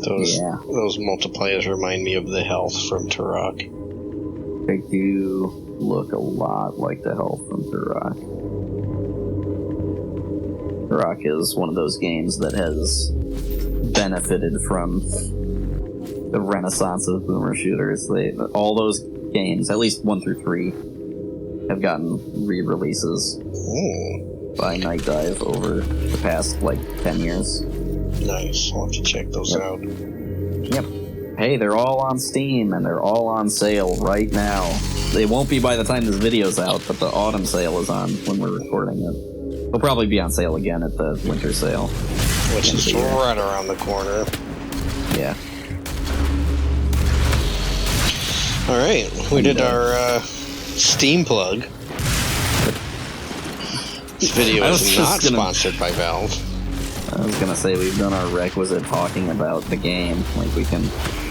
[SPEAKER 2] Those multipliers remind me of the health from Turok.
[SPEAKER 1] They do look a lot like the health from Turok. Turok is one of those games that has benefited from the renaissance of boomer shooters. All those games, at least 1 through 3, have gotten re-releases by Night Dive over the past, 10 years.
[SPEAKER 2] Nice. I'll have to check those out.
[SPEAKER 1] Yep. Hey, they're all on Steam, and they're all on sale right now. They won't be by the time this video's out, but the autumn sale is on when we're recording it. They'll probably be on sale again at the winter sale.
[SPEAKER 2] Which is right around the corner.
[SPEAKER 1] Yeah.
[SPEAKER 2] Alright, we did our Steam plug. This video is not sponsored by Valve.
[SPEAKER 1] I was gonna say, we've done our requisite talking about the game. We can,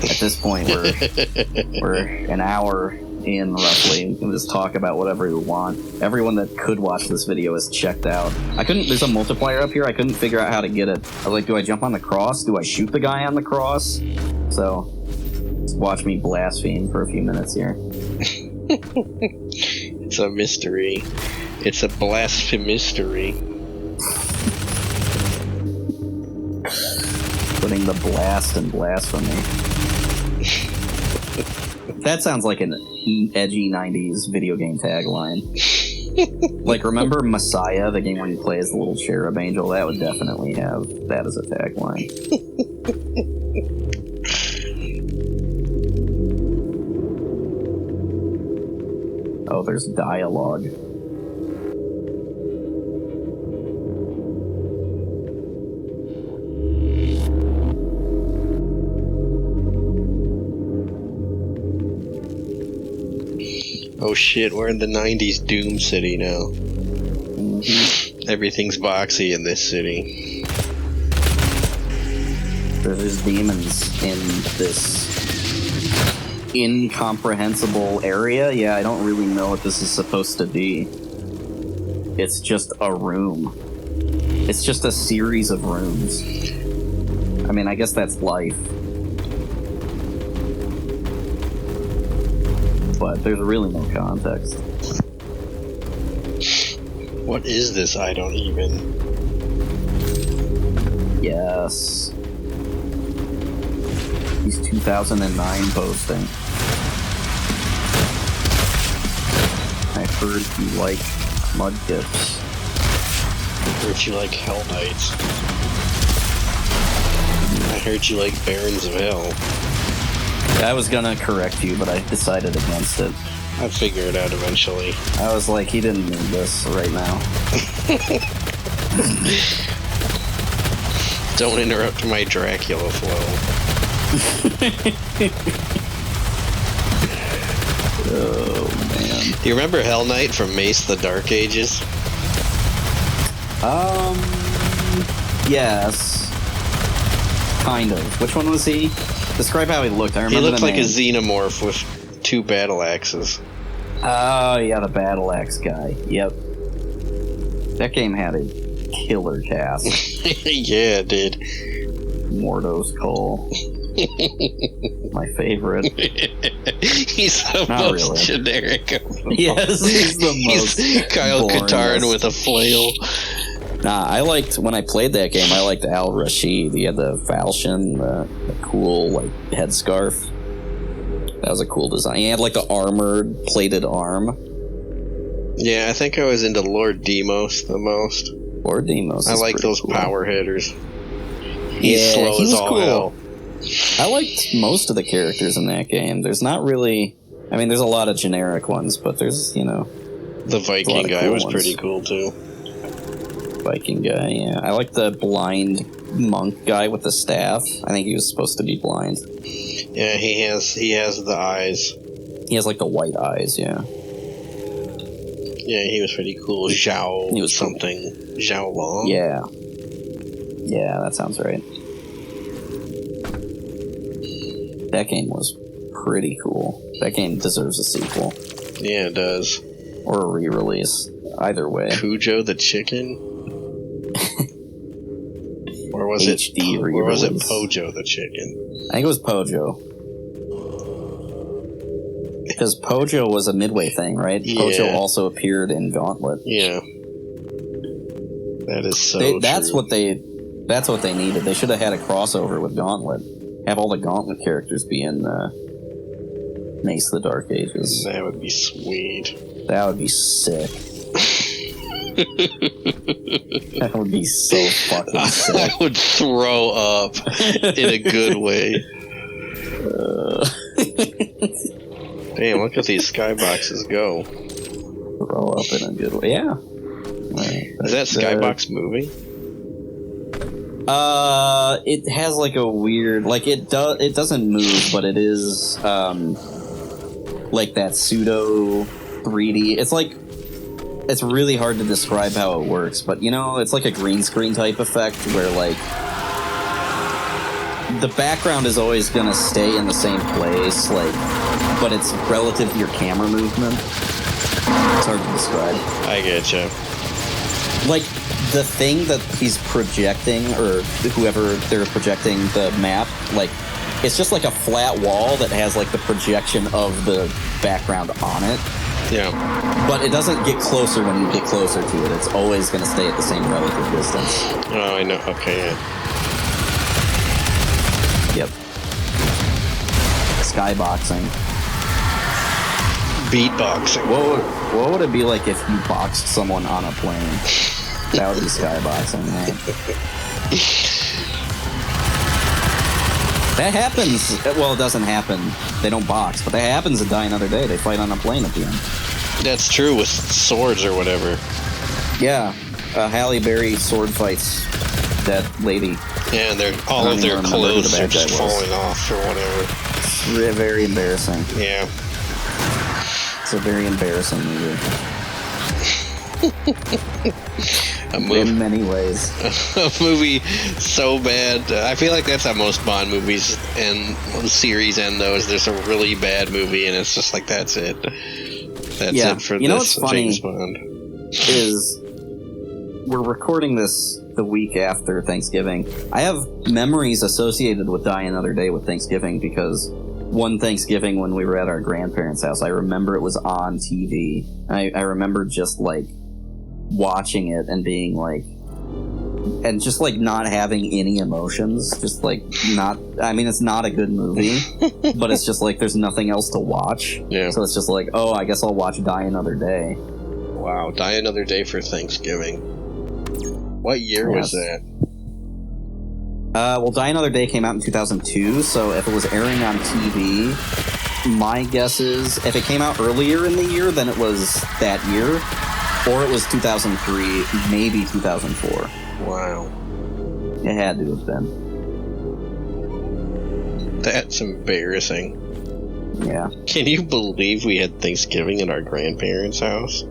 [SPEAKER 1] at this point, we're an hour in, roughly. We can just talk about whatever we want. Everyone that could watch this video is checked out. There's a multiplier up here, I couldn't figure out how to get it. I was like, do I jump on the cross? Do I shoot the guy on the cross? So, just watch me blaspheme for a few minutes here.
[SPEAKER 2] It's a mystery. It's a blasphemystery.
[SPEAKER 1] Putting the blast in blasphemy. That sounds like an edgy 90s video game tagline. Remember Messiah, the game where you play as the little cherub angel? That would definitely have that as a tagline. Oh, there's dialogue.
[SPEAKER 2] Oh shit, we're in the 90s Doom City now.
[SPEAKER 1] Mm-hmm.
[SPEAKER 2] Everything's boxy in this city.
[SPEAKER 1] There's demons in this incomprehensible area. Yeah, I don't really know what this is supposed to be. It's just a room. It's just a series of rooms. I mean, I guess that's life. But there's really no context.
[SPEAKER 2] What is this? I don't even.
[SPEAKER 1] Yes. He's 2009 posting. I heard you like Mudkips.
[SPEAKER 2] I heard you like Hell Knights. I heard you like Barons of Hell.
[SPEAKER 1] I was gonna correct you, but I decided against it.
[SPEAKER 2] I'll figure it out eventually.
[SPEAKER 1] I was like, he didn't need this right now.
[SPEAKER 2] Don't interrupt my Dracula flow.
[SPEAKER 1] Oh, man.
[SPEAKER 2] Do you remember Hell Knight from Mace the Dark Ages?
[SPEAKER 1] Yes. Kind of. Which one was he? Describe how he looked. I remember
[SPEAKER 2] he looked
[SPEAKER 1] the
[SPEAKER 2] like
[SPEAKER 1] name.
[SPEAKER 2] a xenomorph with 2 battle axes.
[SPEAKER 1] Oh, yeah, the battle axe guy. Yep. That game had a killer cast.
[SPEAKER 2] Yeah, it did.
[SPEAKER 1] Mordo's Cole. My favorite.
[SPEAKER 2] He's the
[SPEAKER 1] Not
[SPEAKER 2] most
[SPEAKER 1] really.
[SPEAKER 2] generic of them.
[SPEAKER 1] Yes, he's the most
[SPEAKER 2] He's Kyle Katarn with a flail.
[SPEAKER 1] Nah, I liked, when I played that game, I liked Al Rashid. He had the falchion, the cool, headscarf. That was a cool design. He had, the armored, plated arm.
[SPEAKER 2] Yeah, I think I was into Lord Demos the most.
[SPEAKER 1] Lord Demos.
[SPEAKER 2] I like those
[SPEAKER 1] cool.
[SPEAKER 2] power hitters. He's slow as all hell.
[SPEAKER 1] I liked most of the characters in that game. There's not really... I mean, there's a lot of generic ones, but there's,
[SPEAKER 2] The Viking guy was pretty cool, too.
[SPEAKER 1] Viking guy, yeah. I like the blind monk guy with the staff. I think he was supposed to be blind.
[SPEAKER 2] Yeah, he has the eyes.
[SPEAKER 1] He has, the white eyes, yeah.
[SPEAKER 2] Yeah, he was pretty cool. Zhao
[SPEAKER 1] He was
[SPEAKER 2] something. Cool. Zhao Long?
[SPEAKER 1] Yeah. Yeah, that sounds right. That game was pretty cool. That game deserves a sequel.
[SPEAKER 2] Yeah, it does.
[SPEAKER 1] Or a re-release. Either way.
[SPEAKER 2] Cujo the Chicken? Or was
[SPEAKER 1] HD
[SPEAKER 2] it? Or was it
[SPEAKER 1] re-release.
[SPEAKER 2] Pojo the Chicken?
[SPEAKER 1] I think it was Pojo. Because Pojo was a Midway thing, right?
[SPEAKER 2] Yeah.
[SPEAKER 1] Pojo also appeared in Gauntlet.
[SPEAKER 2] Yeah. That is so
[SPEAKER 1] That's
[SPEAKER 2] true.
[SPEAKER 1] what they needed. They should have had a crossover with Gauntlet. Have all the Gauntlet characters be in Mace of the Dark Ages.
[SPEAKER 2] That would be sweet.
[SPEAKER 1] That would be sick. That would be so fucking sick.
[SPEAKER 2] I would throw up in a good way. Damn, look at these skyboxes go.
[SPEAKER 1] Throw up in a good way. Yeah.
[SPEAKER 2] Is that skybox moving?
[SPEAKER 1] It has like a weird, like it doesn't move, but it is like that pseudo 3D. It's like, it's really hard to describe how it works, but you know, it's like a green screen type effect where like the background is always gonna stay in the same place, like, but it's relative to your camera movement. It's hard to describe.
[SPEAKER 2] I getcha.
[SPEAKER 1] Like, the thing that he's projecting, or whoever they're projecting the map, like, it's just like a flat wall that has, like, the projection of the background on it.
[SPEAKER 2] Yeah.
[SPEAKER 1] But it doesn't get closer when you get closer to it. It's always going to stay at the same relative distance.
[SPEAKER 2] Oh, I know. Okay, yeah.
[SPEAKER 1] Yep. Skyboxing.
[SPEAKER 2] Beatboxing.
[SPEAKER 1] What would it be like if you boxed someone on a plane? That would be skyboxing, man. That happens. Well, it doesn't happen. They don't box, but that happens in Die Another Day. They fight on a plane at the end.
[SPEAKER 2] That's true, with swords or whatever.
[SPEAKER 1] Yeah. Halle Berry sword fights that lady.
[SPEAKER 2] Yeah, and all of their clothes are just falling off or whatever.
[SPEAKER 1] It's very embarrassing.
[SPEAKER 2] Yeah.
[SPEAKER 1] It's a very embarrassing movie. In many ways.
[SPEAKER 2] A movie so bad. I feel like that's how most Bond movies and series end, though, is there's a really bad movie and it's just like, that's it. That's it for
[SPEAKER 1] you know
[SPEAKER 2] this
[SPEAKER 1] what's funny
[SPEAKER 2] James Bond.
[SPEAKER 1] Is we're recording this the week after Thanksgiving. I have memories associated with Die Another Day with Thanksgiving because one Thanksgiving when we were at our grandparents' house, I remember it was on TV. I remember just like watching it and being like, and just like not having any emotions, just like not, I mean, it's not a good movie, but it's just like there's nothing else to watch.
[SPEAKER 2] Yeah.
[SPEAKER 1] So it's just like, oh, I guess I'll watch Die Another Day.
[SPEAKER 2] Wow, Die Another Day for Thanksgiving. What year was that?
[SPEAKER 1] Well, Die Another Day came out in 2002, so if it was airing on TV, my guess is if it came out earlier in the year, then it was that year. Or it was 2003, maybe 2004.
[SPEAKER 2] Wow.
[SPEAKER 1] It had to have been.
[SPEAKER 2] That's embarrassing.
[SPEAKER 1] Yeah.
[SPEAKER 2] Can you believe we had Thanksgiving at our grandparents' house?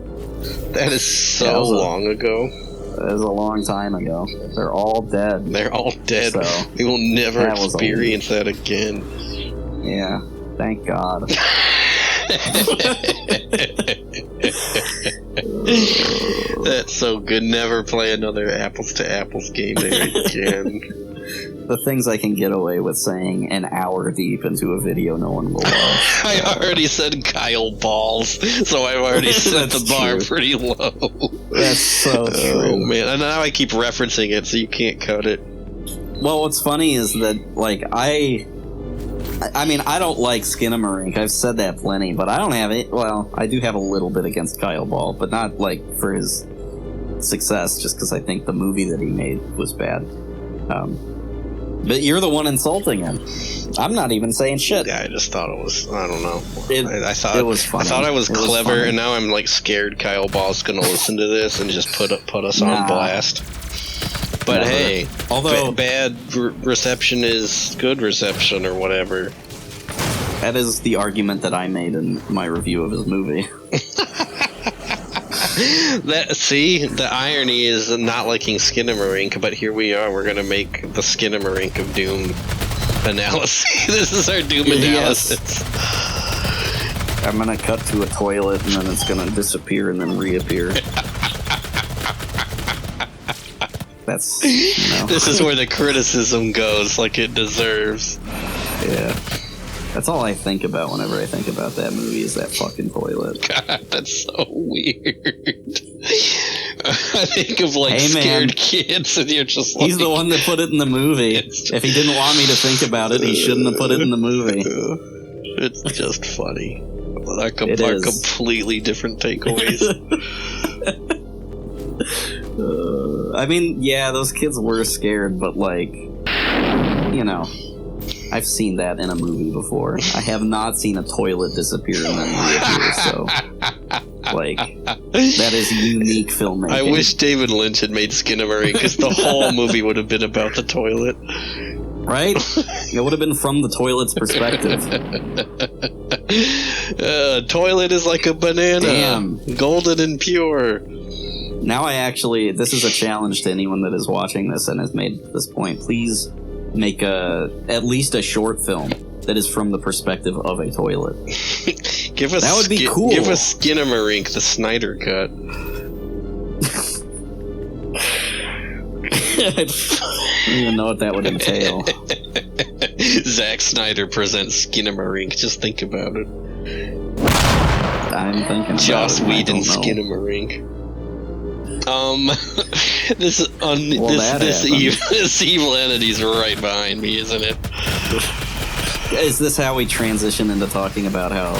[SPEAKER 2] That is so long ago.
[SPEAKER 1] It was a long time ago. They're all dead.
[SPEAKER 2] They're all dead.
[SPEAKER 1] So,
[SPEAKER 2] we will never experience that again.
[SPEAKER 1] Yeah. Thank God.
[SPEAKER 2] That's so good. Never play another apples to apples game there again.
[SPEAKER 1] The things I can get away with saying an hour deep into a video no one will watch.
[SPEAKER 2] I already said Kyle Balls, so I've already set the bar pretty low.
[SPEAKER 1] That's so true.
[SPEAKER 2] Oh man, and now I keep referencing it so you can't cut it.
[SPEAKER 1] Well, what's funny is that, like, I mean, I don't like Skinamarink. I've said that plenty, but I don't have it. Well, I do have a little bit against Kyle Ball, but not, like, for his success, just because I think the movie that he made was bad. But you're the one insulting him. I'm not even saying shit.
[SPEAKER 2] Yeah, I just thought it was, I don't know. I thought
[SPEAKER 1] it was funny.
[SPEAKER 2] I thought I was clever,
[SPEAKER 1] funny.
[SPEAKER 2] and now I'm, like, scared Kyle Ball's gonna listen to this and just put us on blast. But
[SPEAKER 1] Never.
[SPEAKER 2] hey,
[SPEAKER 1] Although
[SPEAKER 2] bad reception is good reception or whatever.
[SPEAKER 1] That is the argument that I made in my review of his movie.
[SPEAKER 2] See, the irony is not liking Skinamarink, but here we are. We're gonna make the Skinamarink of Doom analysis. This is our Doom analysis.
[SPEAKER 1] I'm gonna cut to a toilet and then it's gonna disappear and then reappear. That's, you know.
[SPEAKER 2] This is where the criticism goes, like it deserves.
[SPEAKER 1] Yeah. That's all I think about whenever I think about that movie is that fucking toilet.
[SPEAKER 2] God, that's so weird. I think of like scared kids and you're just like...
[SPEAKER 1] He's the one that put it in the movie. If he didn't want me to think about it, he shouldn't have put it in the movie.
[SPEAKER 2] It's just funny. Our completely different takeaways.
[SPEAKER 1] I mean, yeah, those kids were scared, but like, you know, I've seen that in a movie before. I have not seen a toilet disappear and then reappear, so, like, that is unique filmmaking.
[SPEAKER 2] I wish David Lynch had made Skinamarink, because the whole movie would have been about the toilet.
[SPEAKER 1] Right? It would have been from the toilet's perspective.
[SPEAKER 2] Toilet is like a banana.
[SPEAKER 1] Damn.
[SPEAKER 2] Golden and pure.
[SPEAKER 1] Now this is a challenge to anyone that is watching this and has made this point. Please make at least a short film that is from the perspective of a toilet. That would be cool.
[SPEAKER 2] Give us Skinamarink the Snyder cut.
[SPEAKER 1] I don't even know what that would entail.
[SPEAKER 2] Zack Snyder presents Skinamarink. Just think about it.
[SPEAKER 1] I'm thinking about
[SPEAKER 2] Joss
[SPEAKER 1] it.
[SPEAKER 2] Whedon Skinamarink. This evil entity's right behind me, isn't it?
[SPEAKER 1] Is this how we transition into talking about how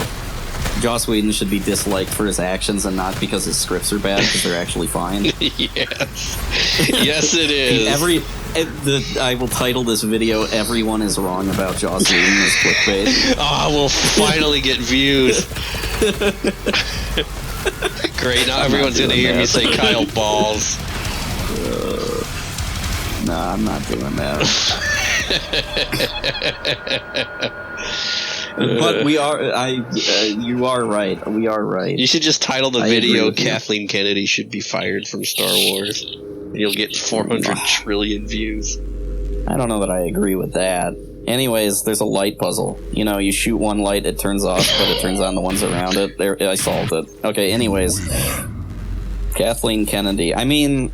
[SPEAKER 1] Joss Whedon should be disliked for his actions and not because his scripts are bad, because they're actually fine?
[SPEAKER 2] Yes. Yes, it is.
[SPEAKER 1] I will title this video, "Everyone is Wrong About Joss Whedon" as clickbait.
[SPEAKER 2] We'll finally get views. Great, now everyone's gonna hear me say Kyle balls.
[SPEAKER 1] Nah, I'm not doing that. But we are. You are right. We are right.
[SPEAKER 2] You should just title the video "Kathleen Kennedy should be fired from Star Wars." You'll get 400 trillion views.
[SPEAKER 1] I don't know that I agree with that. Anyways, there's a light puzzle. You know, you shoot one light, it turns off, but it turns on the ones around it. There, I solved it. Okay, anyways. Kathleen Kennedy. I mean,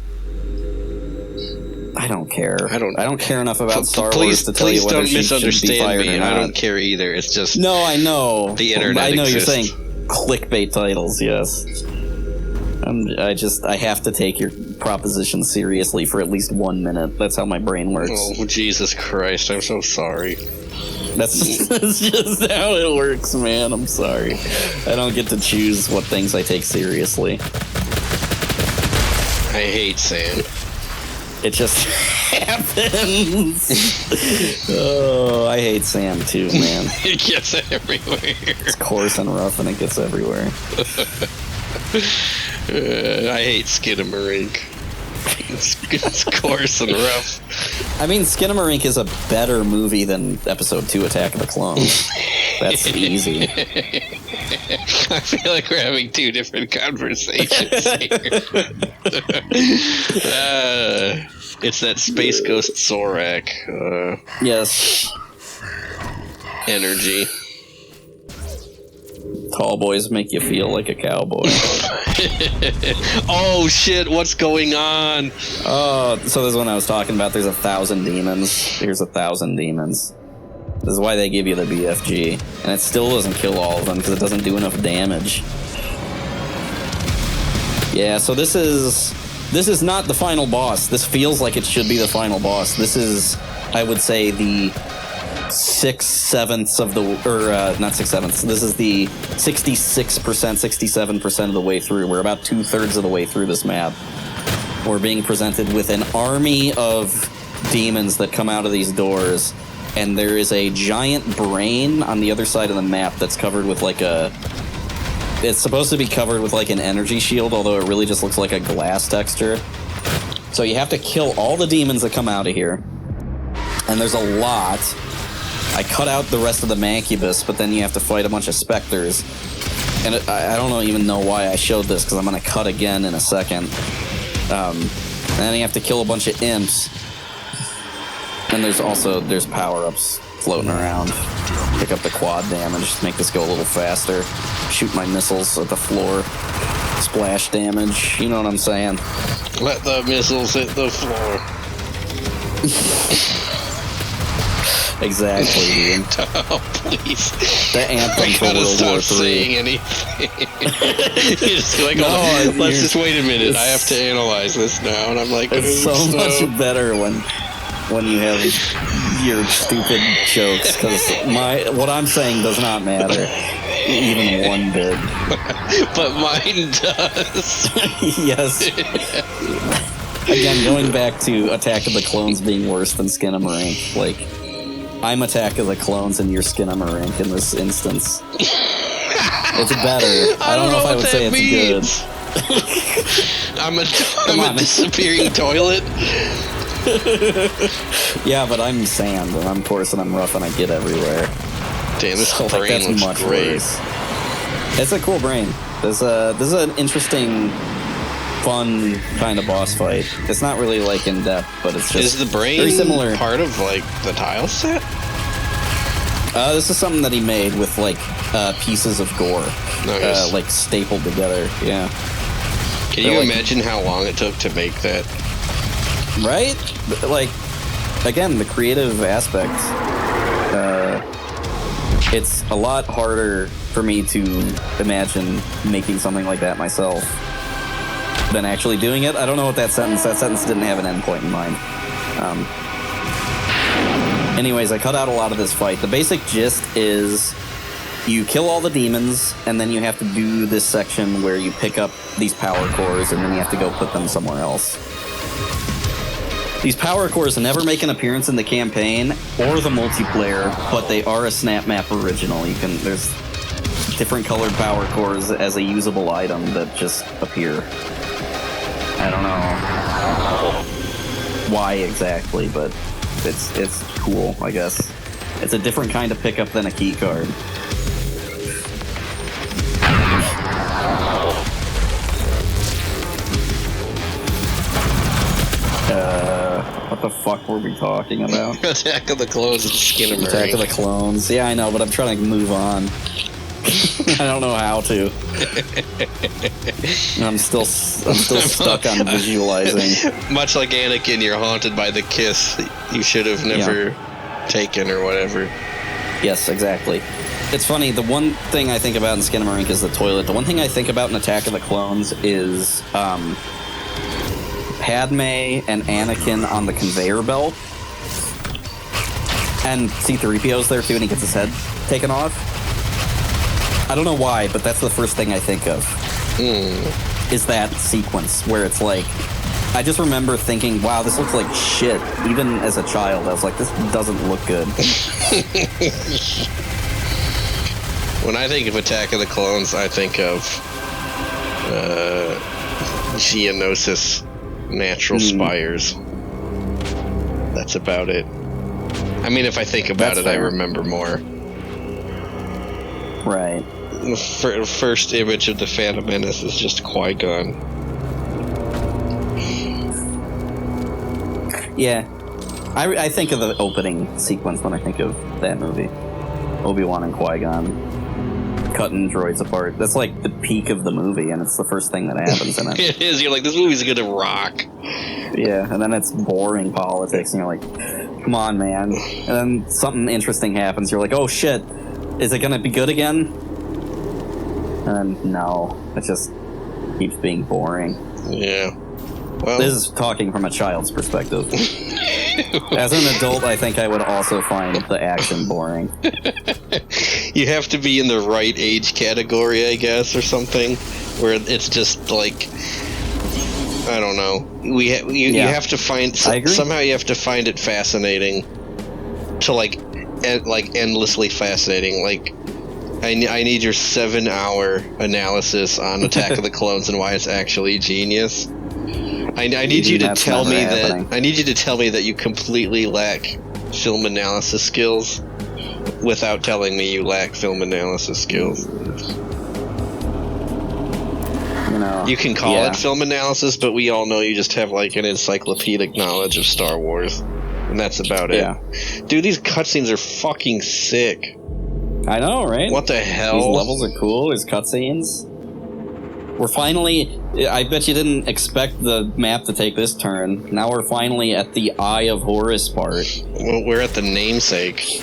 [SPEAKER 1] I don't care. I don't care enough about Star Wars to tell you whether she should be fired or not.
[SPEAKER 2] I don't care either. It's just...
[SPEAKER 1] No, I know.
[SPEAKER 2] The internet
[SPEAKER 1] I know
[SPEAKER 2] exists.
[SPEAKER 1] You're saying clickbait titles, yes. I have to take your proposition seriously for at least 1 minute. That's how my brain works.
[SPEAKER 2] Oh, Jesus Christ, I'm so sorry.
[SPEAKER 1] That's just how it works, man. I'm sorry. I don't get to choose what things I take seriously.
[SPEAKER 2] I hate sand.
[SPEAKER 1] It just happens. Oh, I hate sand too, man.
[SPEAKER 2] It gets everywhere.
[SPEAKER 1] It's coarse and rough and it gets everywhere.
[SPEAKER 2] I hate Skinamarink. It's coarse and rough.
[SPEAKER 1] I mean, Skinamarink is a better movie than Episode 2 Attack of the Clones. That's easy.
[SPEAKER 2] I feel like we're having two different conversations here. It's that Space Ghost Zorak
[SPEAKER 1] yes.
[SPEAKER 2] energy.
[SPEAKER 1] Tall boys make you feel like a cowboy.
[SPEAKER 2] Oh shit, what's going on?
[SPEAKER 1] Oh, so this is when I was talking about there's 1,000 demons. Here's 1,000 demons. This is why they give you the BFG. And it still doesn't kill all of them because it doesn't do enough damage. Yeah, so this is not the final boss. This feels like it should be the final boss. This is, I would say, the 6/7 of the, not 6/7. This is the 66%, 67% of the way through. We're about 2/3 of the way through this map. We're being presented with an army of demons that come out of these doors, and there is a giant brain on the other side of the map that's covered with like a... It's supposed to be covered with like an energy shield, although it really just looks like a glass texture. So you have to kill all the demons that come out of here. And there's a lot. I cut out the rest of the Mancubus, but then you have to fight a bunch of specters. and I don't even know why I showed this, because I'm going to cut again in a second. And then you have to kill a bunch of imps. And there's power-ups floating around. Pick up the quad damage, just make this go a little faster. Shoot my missiles at the floor. Splash damage, you know what I'm saying?
[SPEAKER 2] Let the missiles hit the floor.
[SPEAKER 1] Exactly, dude.
[SPEAKER 2] Oh, please.
[SPEAKER 1] The anthem for World War III.
[SPEAKER 2] Saying anything. You're just like, let's just wait a minute. I have to analyze this now. And I'm like,
[SPEAKER 1] it's so much better when you have your stupid jokes, because what I'm saying does not matter. Even one bit.
[SPEAKER 2] But mine does.
[SPEAKER 1] Yes. Again, going back to Attack of the Clones being worse than Skinamarink, like, I'm Attack of the Clones and you're Skinamarink in this instance. It's better. I don't know if I would say it's good.
[SPEAKER 2] I'm a disappearing toilet.
[SPEAKER 1] Yeah, but I'm sand, and I'm coarse, and I'm rough, and I get everywhere.
[SPEAKER 2] Damn, this
[SPEAKER 1] So,
[SPEAKER 2] brain
[SPEAKER 1] that's
[SPEAKER 2] looks
[SPEAKER 1] much
[SPEAKER 2] great.
[SPEAKER 1] worse. It's a cool brain. This is an interesting, fun kind of boss fight. It's not really like in depth, but it's just
[SPEAKER 2] Is the brain
[SPEAKER 1] very similar.
[SPEAKER 2] part of like the tile set?
[SPEAKER 1] This is something that he made with like pieces of gore,
[SPEAKER 2] Nice.
[SPEAKER 1] like stapled together. Yeah,
[SPEAKER 2] Can
[SPEAKER 1] They're
[SPEAKER 2] you
[SPEAKER 1] like-
[SPEAKER 2] imagine how long it took to make that?
[SPEAKER 1] right. Like, again, the creative aspect. It's a lot harder for me to imagine making something like that myself than actually doing it. I don't know what that sentence didn't have an endpoint in mind. Anyways, I cut out a lot of this fight. The basic gist is you kill all the demons, and then you have to do this section where you pick up these power cores, and then you have to go put them somewhere else. These power cores never make an appearance in the campaign or the multiplayer, but they are a Snapmap original. There's different colored power cores as a usable item that just appear. I don't know why exactly, but it's cool, I guess. It's a different kind of pickup than a key card. What the fuck were we talking about?
[SPEAKER 2] Attack of the Clones and Skinamarink.
[SPEAKER 1] Attack of the Clones. Yeah, I know, but I'm trying to move on. I don't know how to. I'm still stuck on visualizing.
[SPEAKER 2] Much like Anakin, you're haunted by the kiss you should have never taken or whatever.
[SPEAKER 1] Yes, exactly. It's funny, the one thing I think about in Skinamarink is the toilet. The one thing I think about in Attack of the Clones is Padme and Anakin on the conveyor belt. And C-3PO's there too, and he gets his head taken off. I don't know why, but that's the first thing I think of. Is that sequence where it's like, I just remember thinking, wow, this looks like shit. Even as a child, I was like, this doesn't look good.
[SPEAKER 2] When I think of Attack of the Clones, I think of Geonosis natural spires. That's about it. I mean, if I think about
[SPEAKER 1] That's
[SPEAKER 2] it, I
[SPEAKER 1] fair.
[SPEAKER 2] remember more.
[SPEAKER 1] Right.
[SPEAKER 2] The first image of the Phantom Menace is just Qui-Gon.
[SPEAKER 1] Yeah. I think of the opening sequence when I think of that movie. Obi-Wan and Qui-Gon cutting droids apart. That's like the peak of the movie, and it's the first thing that happens in it.
[SPEAKER 2] It is. You're like, this movie's gonna rock.
[SPEAKER 1] Yeah, and then it's boring politics, and you're like, come on, man. And then something interesting happens. You're like, oh shit, is it gonna be good again? And no, it just keeps being boring.
[SPEAKER 2] Yeah. Well,
[SPEAKER 1] This is talking from a child's perspective. As an adult, I think I would also find the action boring.
[SPEAKER 2] you have to be in the right age category, I guess, or something, where it's just like, I don't know. You have to find
[SPEAKER 1] I agree.
[SPEAKER 2] somehow you have to find it fascinating, to like endlessly fascinating. Like, I need your 7-hour analysis on Attack of the Clones and why it's actually genius. I need you to
[SPEAKER 1] That's
[SPEAKER 2] tell
[SPEAKER 1] never
[SPEAKER 2] me
[SPEAKER 1] happening.
[SPEAKER 2] that. I need you to tell me that you completely lack film analysis skills, without telling me you lack film analysis skills.
[SPEAKER 1] You know,
[SPEAKER 2] You can call it film analysis, but we all know you just have like an encyclopedic knowledge of Star Wars, and that's about it. Dude, these cutscenes are fucking sick.
[SPEAKER 1] I know, right?
[SPEAKER 2] What the hell?
[SPEAKER 1] These levels are cool. There's cutscenes. We're finally... I bet you didn't expect the map to take this turn. Now we're finally at the Eye of Horus part.
[SPEAKER 2] Well, we're at the namesake.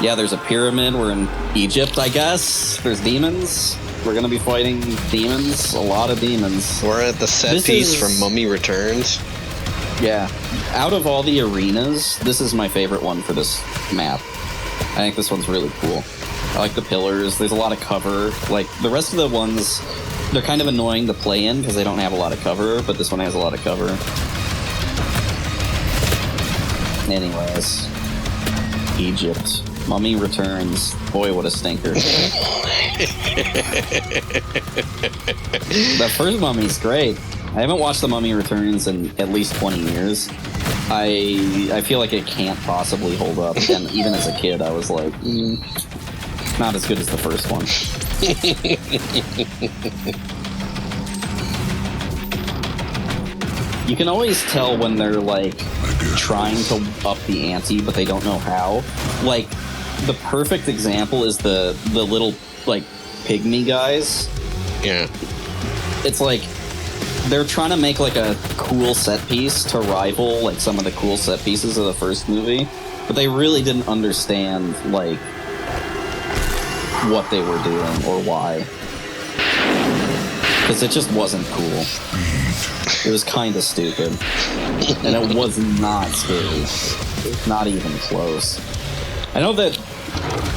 [SPEAKER 1] Yeah, there's a pyramid. We're in Egypt, I guess. There's demons. We're gonna be fighting demons. A lot of demons.
[SPEAKER 2] We're at the set piece from Mummy Returns.
[SPEAKER 1] Yeah. Out of all the arenas, this is my favorite one for this map. I think this one's really cool. I like the pillars. There's a lot of cover. Like, the rest of the ones, they're kind of annoying to play in because they don't have a lot of cover, but this one has a lot of cover. Anyways. Egypt. Mummy Returns. Boy, what a stinker. The first Mummy's great. I haven't watched The Mummy Returns in at least 20 years. I feel like it can't possibly hold up, and even as a kid, I was like, not as good as the first one. You can always tell when they're, like, trying to up the ante, but they don't know how. Like, the perfect example is the little, like, pygmy guys.
[SPEAKER 2] Yeah.
[SPEAKER 1] It's like, they're trying to make, like, a cool set piece to rival, like, some of the cool set pieces of the first movie, but they really didn't understand, like, what they were doing or why. Because it just wasn't cool. It was kind of stupid. And it was not scary. Not even close. I know that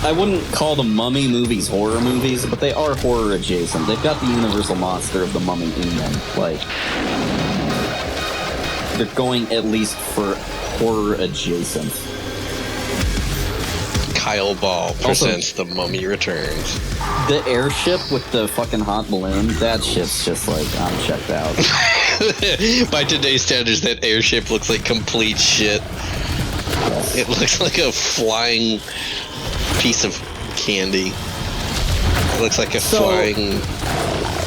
[SPEAKER 1] I wouldn't call the Mummy movies horror movies, but they are horror adjacent. They've got the universal monster of the Mummy in them. Like, they're going at least for horror adjacent.
[SPEAKER 2] Kyle Ball presents The Mummy Returns.
[SPEAKER 1] The airship with the fucking hot balloon, that shit's just like, I'm checked out.
[SPEAKER 2] By today's standards, that airship looks like complete shit.
[SPEAKER 1] Yes.
[SPEAKER 2] It looks like a flying piece of candy. It looks like a flying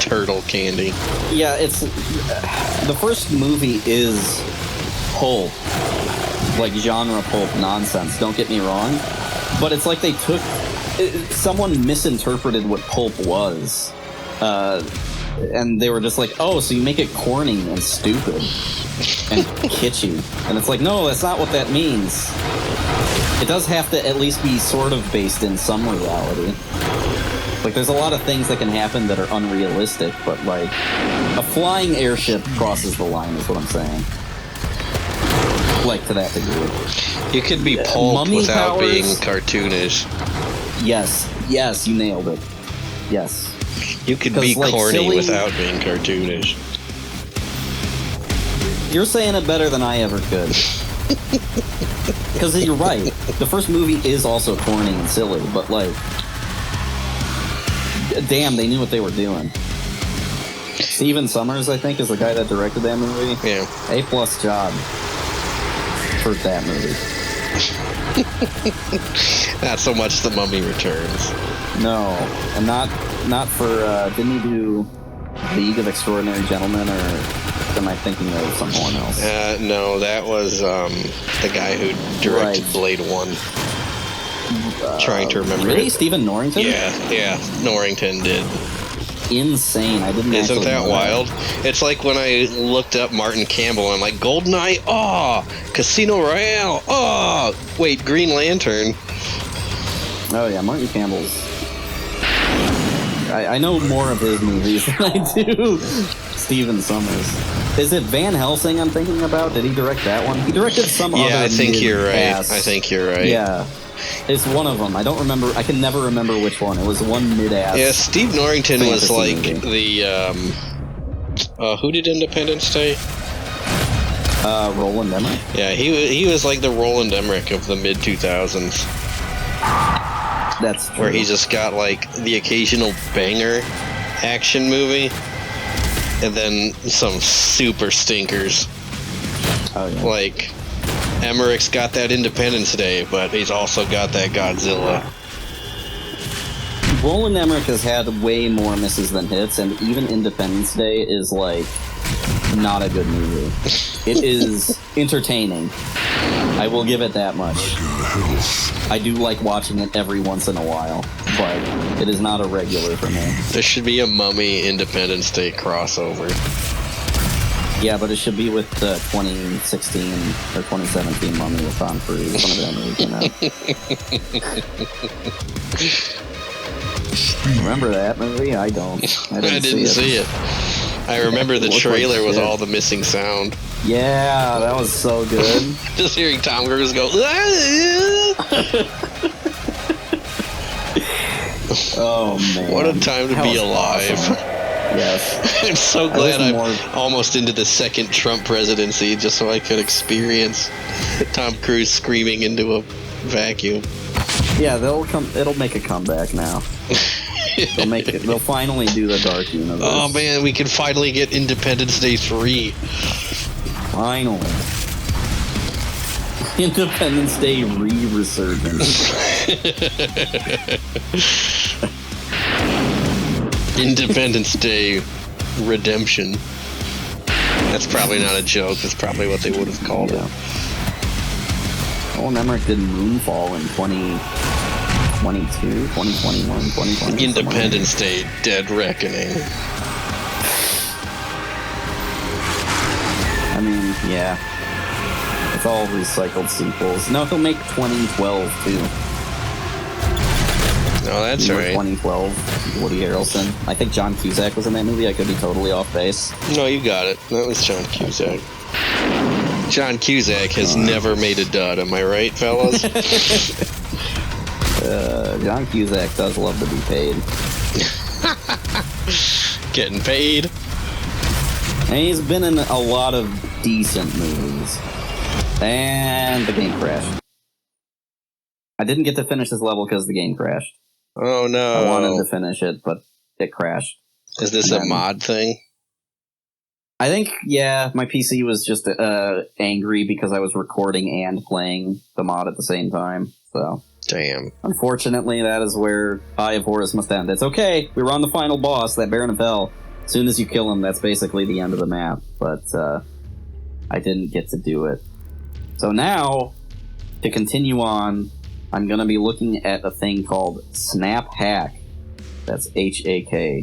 [SPEAKER 2] turtle candy.
[SPEAKER 1] Yeah, it's... the first movie is pulp. Like, genre pulp nonsense, don't get me wrong. But it's like they took... someone misinterpreted what pulp was. And they were just like, oh, so you make it corny and stupid and kitschy. And it's like, no, that's not what that means. It does have to at least be sort of based in some reality. Like, there's a lot of things that can happen that are unrealistic, but, like, a flying airship crosses the line, is what I'm saying. Like, to that degree.
[SPEAKER 2] You could be pulp without
[SPEAKER 1] powers,
[SPEAKER 2] being cartoonish.
[SPEAKER 1] Yes, you nailed it. Yes.
[SPEAKER 2] You could be
[SPEAKER 1] like,
[SPEAKER 2] corny
[SPEAKER 1] silly,
[SPEAKER 2] without being cartoonish.
[SPEAKER 1] You're saying it better than I ever could. Because you're right. The first movie is also corny and silly, but, like, damn, they knew what they were doing. Steven Sommers, I think, is the guy that directed that movie.
[SPEAKER 2] Yeah.
[SPEAKER 1] A+ job for that movie.
[SPEAKER 2] Not so much The Mummy Returns.
[SPEAKER 1] No, and not for, didn't he do League of Extraordinary Gentlemen, or am I thinking of someone else?
[SPEAKER 2] No, that was the guy who directed Blade 1. Trying to remember.
[SPEAKER 1] Really? Stephen Norrington?
[SPEAKER 2] Yeah, Norrington did.
[SPEAKER 1] Insane. I didn't
[SPEAKER 2] Isn't
[SPEAKER 1] actually
[SPEAKER 2] that
[SPEAKER 1] know
[SPEAKER 2] wild? It's like when I looked up Martin Campbell, I'm like, GoldenEye, Casino Royale, wait, Green Lantern.
[SPEAKER 1] Oh yeah, Martin Campbell's... I know more of his movies than I do Steven Sommers. Is it Van Helsing I'm thinking about? Did he direct that one? He directed some other...
[SPEAKER 2] Yeah, I think you're right.
[SPEAKER 1] Yeah. It's one of them. I don't remember. I can never remember which one. It was one mid-ass.
[SPEAKER 2] Yeah, Steve Norrington was like
[SPEAKER 1] movie.
[SPEAKER 2] who did Independence Day?
[SPEAKER 1] Roland Emmerich?
[SPEAKER 2] Yeah, he was like the Roland Emmerich of the mid-2000s.
[SPEAKER 1] That's true.
[SPEAKER 2] Where he just got like the occasional banger action movie and then some super stinkers.
[SPEAKER 1] Oh, yeah.
[SPEAKER 2] Like, Emmerich's got that Independence Day, but he's also got that Godzilla.
[SPEAKER 1] Roland Emmerich has had way more misses than hits, and even Independence Day is, like, not a good movie. It is entertaining. I will give it that much. I do like watching it every once in a while, but it is not a regular for me.
[SPEAKER 2] There should be a Mummy Independence Day crossover.
[SPEAKER 1] Yeah, but it should be with the 2016 or 2017 Mummy with Tom Cruise. One of that movie came out. Remember that movie? I don't. I didn't see it.
[SPEAKER 2] I remember the trailer with all the missing sound.
[SPEAKER 1] Yeah, that was so good.
[SPEAKER 2] Just hearing Tom Cruise go.
[SPEAKER 1] Oh man!
[SPEAKER 2] What a time to be alive!
[SPEAKER 1] Awesome. Yes.
[SPEAKER 2] I'm so glad I'm almost into the second Trump presidency, just so I could experience Tom Cruise screaming into a vacuum.
[SPEAKER 1] Yeah, it'll make a comeback now. They'll finally do the Dark Universe.
[SPEAKER 2] Oh man, we can finally get Independence Day 3.
[SPEAKER 1] Finally. Independence Day re-resurgence.
[SPEAKER 2] Independence Day Redemption. That's probably not a joke. That's probably what they would have called it.
[SPEAKER 1] Roland Emmerich did Moonfall in 2022, 2021, 2020.
[SPEAKER 2] Independence Day Dead Reckoning.
[SPEAKER 1] I mean, yeah. It's all recycled sequels. No, he'll make 2012 too.
[SPEAKER 2] No, that's right.
[SPEAKER 1] 2012, Woody Harrelson. I think John Cusack was in that movie. I could be totally off base.
[SPEAKER 2] No, you got it. That was John Cusack. John Cusack has never made a dud. Am I right, fellas?
[SPEAKER 1] John Cusack does love to be paid.
[SPEAKER 2] Getting paid.
[SPEAKER 1] And he's been in a lot of decent movies. And the game crashed. I didn't get to finish this level because the game crashed.
[SPEAKER 2] Oh no.
[SPEAKER 1] I wanted to finish it, but it crashed.
[SPEAKER 2] Is this a mod thing?
[SPEAKER 1] I think, yeah, my PC was just angry because I was recording and playing the mod at the same time. So,
[SPEAKER 2] damn.
[SPEAKER 1] Unfortunately, that is where Eye of Horus must end. It's okay. We were on the final boss, that Baron of Hell. As soon as you kill him, that's basically the end of the map. But I didn't get to do it. So now, to continue on, I'm going to be looking at a thing called Snaphack. That's H-A-K.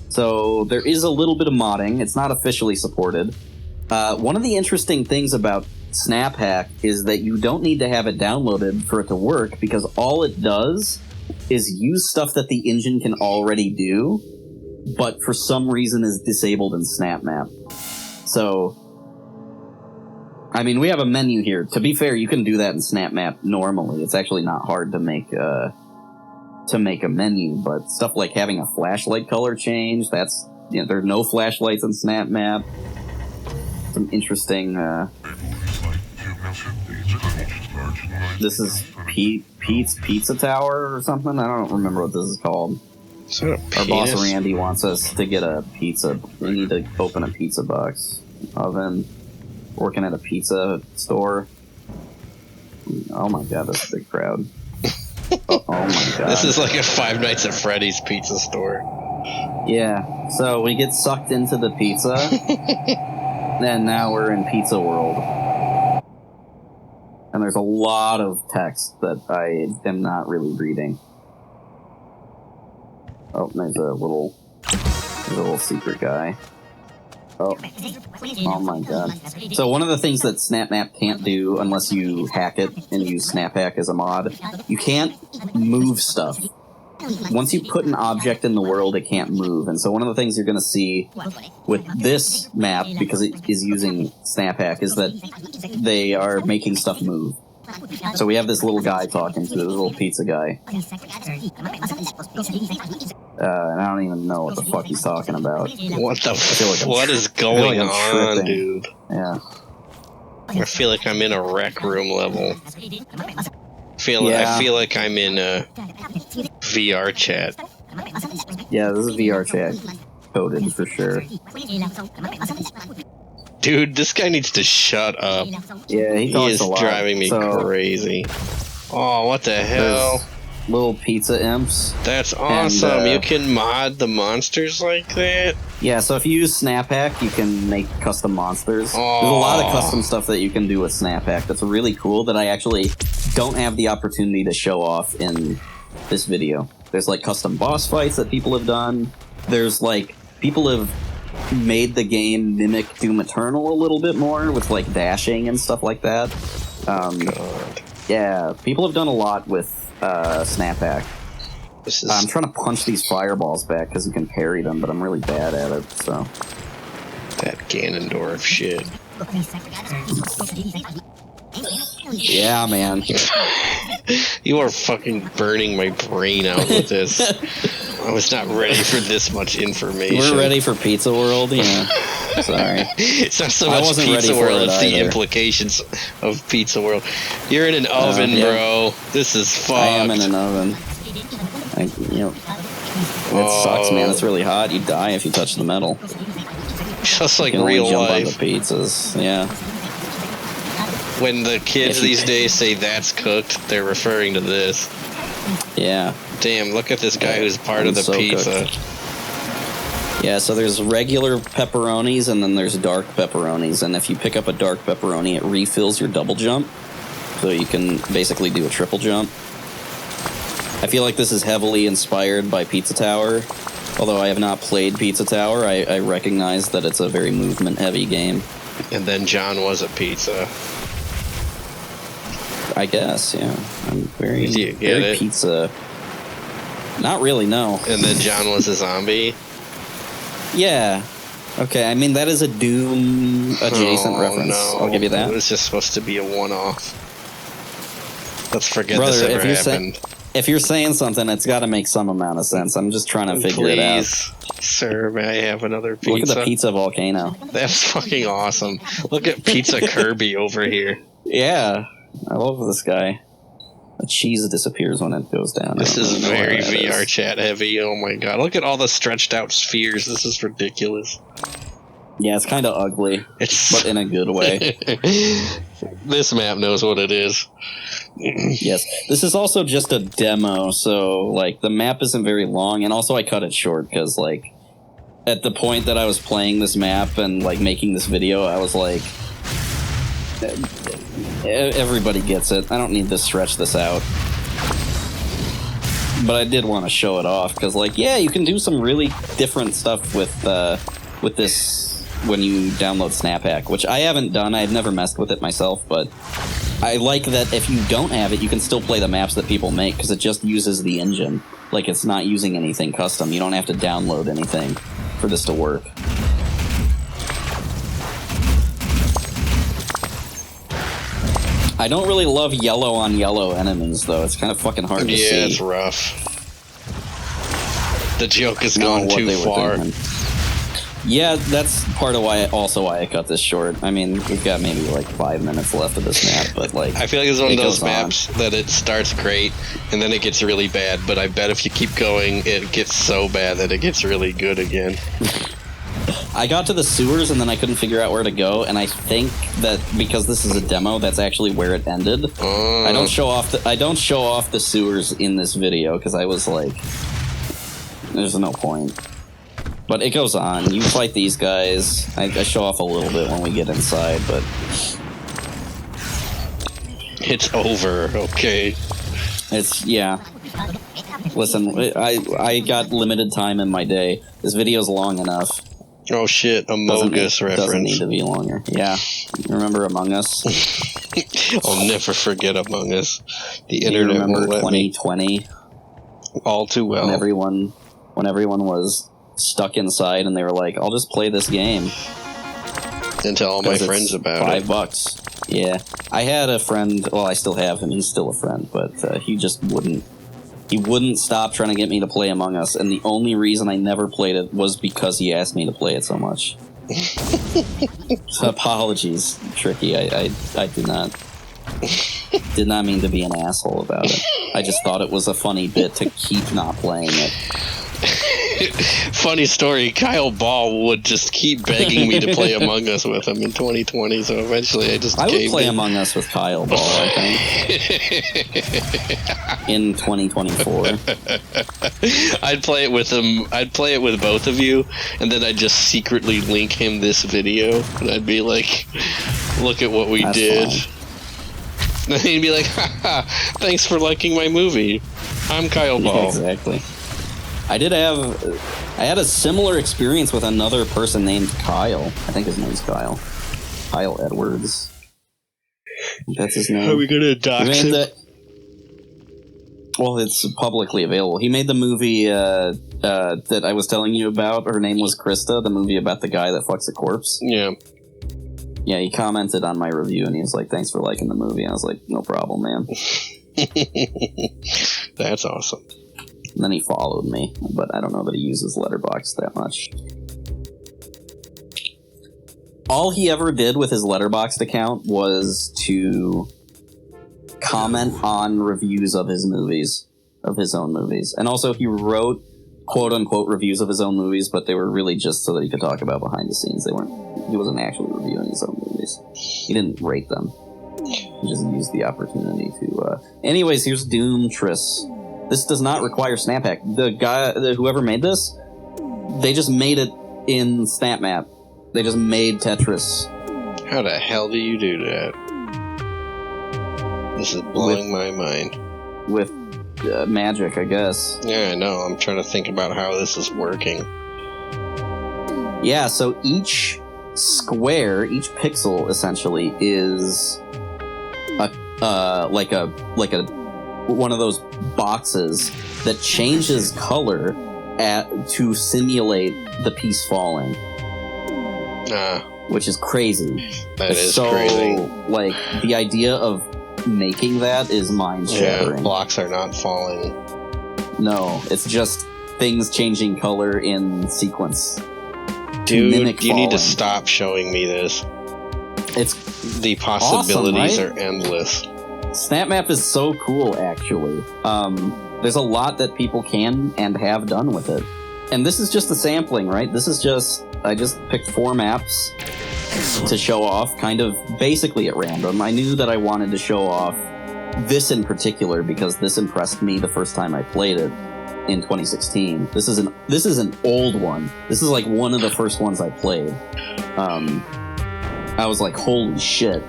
[SPEAKER 1] So there is a little bit of modding. It's not officially supported. One of the interesting things about Snaphack is that you don't need to have it downloaded for it to work, because all it does is use stuff that the engine can already do, but for some reason is disabled in Snapmap. So, I mean, we have a menu here. To be fair, you can do that in Snapmap normally. It's actually not hard to make a menu, but stuff like having a flashlight color change, that's, you know, there are no flashlights in Snapmap. Some interesting, this is Pete's Pizza Tower or something? I don't remember what this is called.
[SPEAKER 2] Is that a penis?
[SPEAKER 1] Our boss Randy wants us to get a pizza. We need to open a pizza box oven. Working at a pizza store. Oh my god, that's a big crowd. Oh my god.
[SPEAKER 2] This is like a Five Nights at Freddy's pizza store.
[SPEAKER 1] Yeah, so we get sucked into the pizza, and now we're in Pizza World. And there's a lot of text that I am not really reading. Oh, there's a little secret guy. Oh my god. So one of the things that Snapmap can't do unless you hack it and use Snaphack as a mod, you can't move stuff. Once you put an object in the world, it can't move. And so one of the things you're going to see with this map, because it is using Snaphack, is that they are making stuff move. So we have this little guy talking to this little pizza guy. And I don't even know what the fuck he's talking about.
[SPEAKER 2] What is going on, dude?
[SPEAKER 1] Yeah.
[SPEAKER 2] I feel like I'm in a rec room level. I feel like I'm in a VR chat.
[SPEAKER 1] Yeah, this is VR chat coded for sure.
[SPEAKER 2] Dude, this guy needs to shut up.
[SPEAKER 1] Yeah, he talks a lot.
[SPEAKER 2] Driving me crazy. Oh, what the hell?
[SPEAKER 1] little pizza imps.
[SPEAKER 2] That's awesome.
[SPEAKER 1] And,
[SPEAKER 2] you can mod the monsters like that?
[SPEAKER 1] Yeah, so if you use Snapmap, you can make custom monsters.
[SPEAKER 2] Oh.
[SPEAKER 1] There's a lot of custom stuff that you can do with Snapmap that's really cool that I actually don't have the opportunity to show off in this video. There's like custom boss fights that people have done. There's like, people have made the game mimic Doom Eternal a little bit more with like dashing and stuff like that. Yeah, people have done a lot with Snapback. I'm trying to punch these fireballs back because you can parry them, but I'm really bad at it, so.
[SPEAKER 2] That Ganondorf shit.
[SPEAKER 1] Yeah, man.
[SPEAKER 2] You are fucking burning my brain out with this. I was not ready for this much information.
[SPEAKER 1] We're ready for Pizza World, yeah. Sorry.
[SPEAKER 2] It's not so much Pizza World, it's the implications of Pizza World. You're in an oven, bro. This is fucked.
[SPEAKER 1] I am in an oven. It sucks, man. It's really hot. You die if you touch the metal.
[SPEAKER 2] Just like
[SPEAKER 1] you can
[SPEAKER 2] real
[SPEAKER 1] only jump
[SPEAKER 2] life.
[SPEAKER 1] on the pizzas, yeah.
[SPEAKER 2] When the kids these days say that's cooked, they're referring to this.
[SPEAKER 1] Yeah.
[SPEAKER 2] Damn, look at this guy who's part of the pizza.
[SPEAKER 1] Cooked. Yeah, so there's regular pepperonis and then there's dark pepperonis. And if you pick up a dark pepperoni, it refills your double jump. So you can basically do a triple jump. I feel like this is heavily inspired by Pizza Tower. Although I have not played Pizza Tower, I recognize that it's a very movement-heavy game.
[SPEAKER 2] And then John was a pizza.
[SPEAKER 1] I guess, yeah. I'm very,
[SPEAKER 2] Do you get
[SPEAKER 1] very
[SPEAKER 2] it?
[SPEAKER 1] pizza. Not really, no.
[SPEAKER 2] And then John was a zombie?
[SPEAKER 1] Yeah. Okay, I mean, that is a Doom-adjacent reference.
[SPEAKER 2] No.
[SPEAKER 1] I'll give you that.
[SPEAKER 2] It was just supposed to be a one-off. Let's forget
[SPEAKER 1] Brother,
[SPEAKER 2] this ever
[SPEAKER 1] if
[SPEAKER 2] happened.
[SPEAKER 1] If you're saying something, it's got to make some amount of sense. I'm just trying to figure it out.
[SPEAKER 2] Sir, may I have another pizza?
[SPEAKER 1] Look at the pizza volcano.
[SPEAKER 2] That's fucking awesome. Look at Pizza Kirby over here.
[SPEAKER 1] Yeah, I love this guy. The cheese disappears when it goes down.
[SPEAKER 2] This is very VR
[SPEAKER 1] is.
[SPEAKER 2] chat heavy. Oh my god. Look at all the stretched out spheres. This is ridiculous.
[SPEAKER 1] Yeah, it's kind of ugly, but in a good way.
[SPEAKER 2] This map knows what it is.
[SPEAKER 1] Yes, this is also just a demo, so like the map isn't very long, and also I cut it short because like at the point that I was playing this map and like making this video, I was like, everybody gets it. I don't need to stretch this out. But I did want to show it off because like, yeah, you can do some really different stuff with this when you download Snaphack, which I haven't done. I've never messed with it myself, but I like that if you don't have it, you can still play the maps that people make because it just uses the engine. Like, it's not using anything custom. You don't have to download anything for this to work. I don't really love yellow on yellow enemies, though. It's kind of fucking hard to see.
[SPEAKER 2] Yeah, it's rough. The joke has gone too far.
[SPEAKER 1] Yeah, that's part of why I cut this short. I mean, we've got maybe like 5 minutes left of this map, but like,
[SPEAKER 2] I feel like it's one of those maps that it starts great and then it gets really bad, but I bet if you keep going, it gets so bad that it gets really good again.
[SPEAKER 1] I got to the sewers and then I couldn't figure out where to go, and I think that because this is a demo, that's actually where it ended. I don't show off the sewers in this video because I was like, there's no point. But it goes on. You fight these guys. I show off a little bit when we get inside, but
[SPEAKER 2] it's over. Okay.
[SPEAKER 1] It's, yeah. Listen, I got limited time in my day. This video's long enough.
[SPEAKER 2] Oh shit, Among Us reference.
[SPEAKER 1] Doesn't need to be longer. Yeah. Remember Among Us?
[SPEAKER 2] I'll never forget Among Us. The
[SPEAKER 1] Do you
[SPEAKER 2] internet
[SPEAKER 1] remember
[SPEAKER 2] won't let
[SPEAKER 1] 2020?
[SPEAKER 2] me. All too well.
[SPEAKER 1] When everyone was stuck inside and they were like, I'll just play this game.
[SPEAKER 2] And tell all my friends about it.
[SPEAKER 1] $5. Yeah. I had a friend, well, I still have him, he's still a friend, but he just wouldn't stop trying to get me to play Among Us, and the only reason I never played it was because he asked me to play it so much. So apologies, Tricky, I did not mean to be an asshole about it. I just thought it was a funny bit to keep not playing it.
[SPEAKER 2] funny story. Kyle Ball would just keep begging me to play Among Us with him in 2020, so eventually I just
[SPEAKER 1] I would
[SPEAKER 2] gave
[SPEAKER 1] play
[SPEAKER 2] in.
[SPEAKER 1] Among Us with Kyle Ball, I think. In 2024.
[SPEAKER 2] I'd play it with him. I'd play it with both of you, and then I'd just secretly link him this video, and I'd be like, "Look at what we
[SPEAKER 1] That's
[SPEAKER 2] did."
[SPEAKER 1] fine.
[SPEAKER 2] And he'd be like, "Haha, thanks for liking my movie. I'm Kyle Ball."
[SPEAKER 1] Yeah, exactly. I had a similar experience with another person named Kyle. I think his name's Kyle. Kyle Edwards. That's his name.
[SPEAKER 2] Are we gonna dox him?
[SPEAKER 1] Well, it's publicly available. He made the movie that I was telling you about. Her Name Was Christa, the movie about the guy that fucks a corpse.
[SPEAKER 2] Yeah.
[SPEAKER 1] Yeah, he commented on my review, and he was like, thanks for liking the movie. I was like, no problem, man.
[SPEAKER 2] That's awesome.
[SPEAKER 1] And then he followed me, but I don't know that he uses Letterboxd that much. All he ever did with his Letterboxd account was to comment on reviews of his movies, of his own movies. And also he wrote quote-unquote reviews of his own movies, but they were really just so that he could talk about behind the scenes. He wasn't actually reviewing his own movies. He didn't rate them. He just used the opportunity to... Anyways, here's Doomtris. This does not require Snapmap. Whoever made this, they just made it in Snapmap. They just made Tetris.
[SPEAKER 2] How the hell do you do that? This is blowing my mind.
[SPEAKER 1] With magic, I guess.
[SPEAKER 2] Yeah, I know. I'm trying to think about how this is working.
[SPEAKER 1] Yeah, so each square, each pixel, essentially, is like a one of those boxes that changes color to simulate the piece falling. Which is crazy.
[SPEAKER 2] That is crazy.
[SPEAKER 1] Like, the idea of making that is mind-shattering.
[SPEAKER 2] Yeah, blocks are not falling.
[SPEAKER 1] No, it's just things changing color in sequence.
[SPEAKER 2] Dude, you need to stop showing me this. The possibilities
[SPEAKER 1] awesome, right?
[SPEAKER 2] are endless.
[SPEAKER 1] Snapmap is so cool, actually. There's a lot that people can and have done with it. And this is just a sampling, right? I just picked 4 maps to show off, kind of basically at random. I knew that I wanted to show off this in particular because this impressed me the first time I played it in 2016. This is an old one. This is like one of the first ones I played. I was like, holy shit.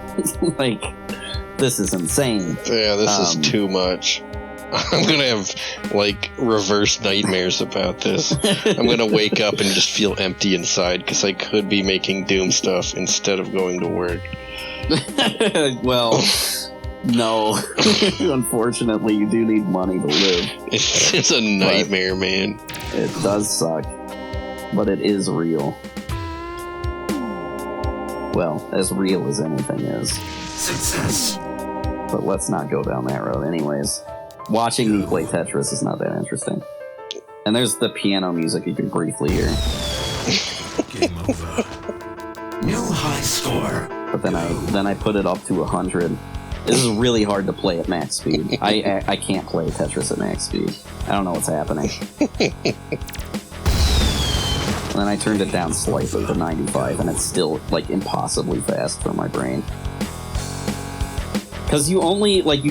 [SPEAKER 1] Like, this is insane.
[SPEAKER 2] Yeah, this is too much. I'm gonna have, like, reverse nightmares about this. I'm gonna wake up and just feel empty inside because I could be making Doom stuff instead of going to work.
[SPEAKER 1] Well, no. Unfortunately, you do need money to live.
[SPEAKER 2] It's a nightmare, man.
[SPEAKER 1] It does suck. But it is real. Well, as real as anything is.
[SPEAKER 4] Success.
[SPEAKER 1] But let's not go down that road anyways. Watching me play Tetris is not that interesting. And there's the piano music you can briefly hear.
[SPEAKER 4] Game over. New high score.
[SPEAKER 1] But then I put it up to 100. This is really hard to play at max speed. I can't play Tetris at max speed. I don't know what's happening. And then I turned it down slightly to 95, and it's still, like, impossibly fast for my brain. Because you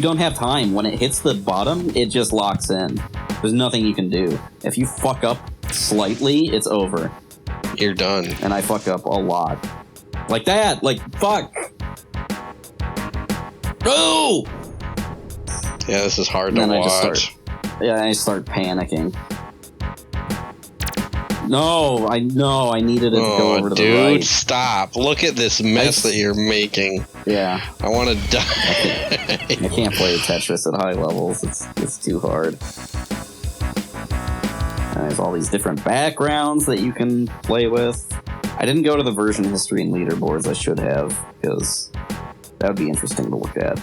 [SPEAKER 1] don't have time. When it hits the bottom, it just locks in. There's nothing you can do. If you fuck up slightly, it's over.
[SPEAKER 2] You're done.
[SPEAKER 1] And I fuck up a lot. Like that! Like, fuck! No!
[SPEAKER 2] Yeah, this is hard
[SPEAKER 1] And
[SPEAKER 2] to
[SPEAKER 1] then
[SPEAKER 2] watch.
[SPEAKER 1] I start panicking. No, I needed it to go over to the right.
[SPEAKER 2] Dude, stop. Look at this mess that you're making.
[SPEAKER 1] Yeah.
[SPEAKER 2] I want to die.
[SPEAKER 1] I can't play Tetris at high levels. It's too hard. And there's all these different backgrounds that you can play with. I didn't go to the version history and leaderboards. I should have, because that would be interesting to look at.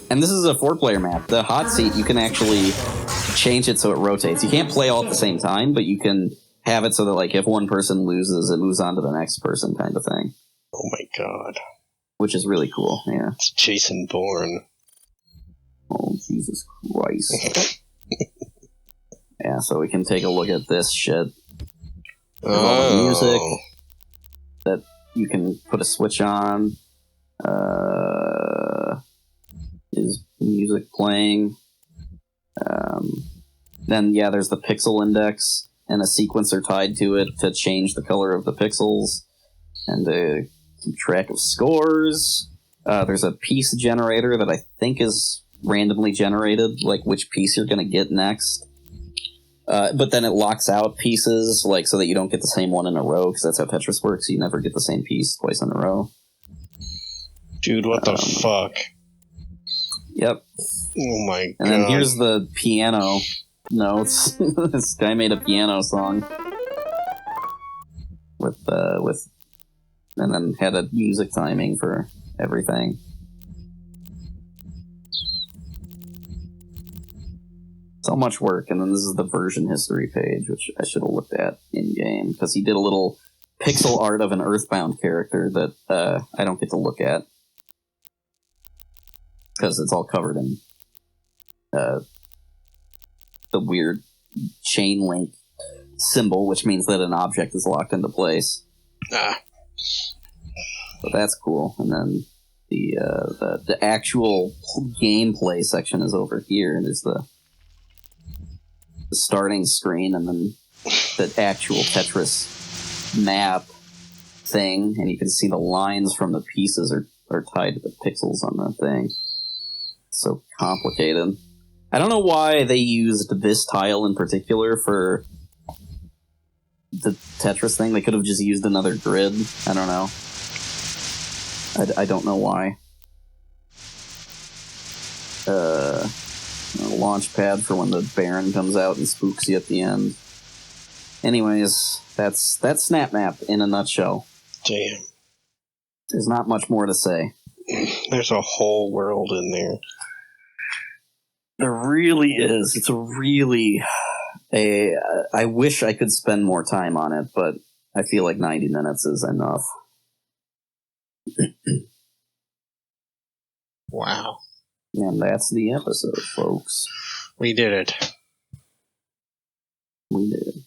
[SPEAKER 1] And this is a 4-player map. The hot seat, you can actually change it so it rotates. You can't play all at the same time, but you can have it so that, like, if one person loses, it moves on to the next person kind of thing.
[SPEAKER 2] Oh my god.
[SPEAKER 1] Which is really cool, yeah.
[SPEAKER 2] It's Jason Bourne.
[SPEAKER 1] Oh, Jesus Christ. Yeah, so we can take a look at this shit. There's all the music that you can put a switch on. Is music playing? Then, yeah, there's the pixel index and a sequencer tied to it to change the color of the pixels and to keep track of scores. There's a piece generator that I think is randomly generated, like which piece you're going to get next. But then it locks out pieces, like so that you don't get the same one in a row, because that's how Tetris works. You never get the same piece twice in a row.
[SPEAKER 2] Dude, what the fuck?
[SPEAKER 1] Yep.
[SPEAKER 2] Oh my god.
[SPEAKER 1] And then here's the piano notes. This guy made a piano song with, and then had a music timing for everything. So much work, and then this is the version history page, which I should have looked at in-game, because he did a little pixel art of an Earthbound character that I don't get to look at, because it's all covered in the weird chain link symbol, which means that an object is locked into place. So that's cool. And then the actual gameplay section is over here. There's the starting screen, and then the actual Tetris map thing, and you can see the lines from the pieces are tied to the pixels on the thing. So complicated. I don't know why they used this tile in particular for the Tetris thing. They could have just used another grid. I don't know. I don't know why. A launch pad for when the Baron comes out and spooks you at the end. Anyways, that's Snapmap in a nutshell.
[SPEAKER 2] Damn.
[SPEAKER 1] There's not much more to say.
[SPEAKER 2] There's a whole world in there.
[SPEAKER 1] There really is. It's a really... I wish I could spend more time on it, but I feel like 90 minutes is enough.
[SPEAKER 2] Wow.
[SPEAKER 1] And that's the episode, folks.
[SPEAKER 2] We did it.
[SPEAKER 1] We did.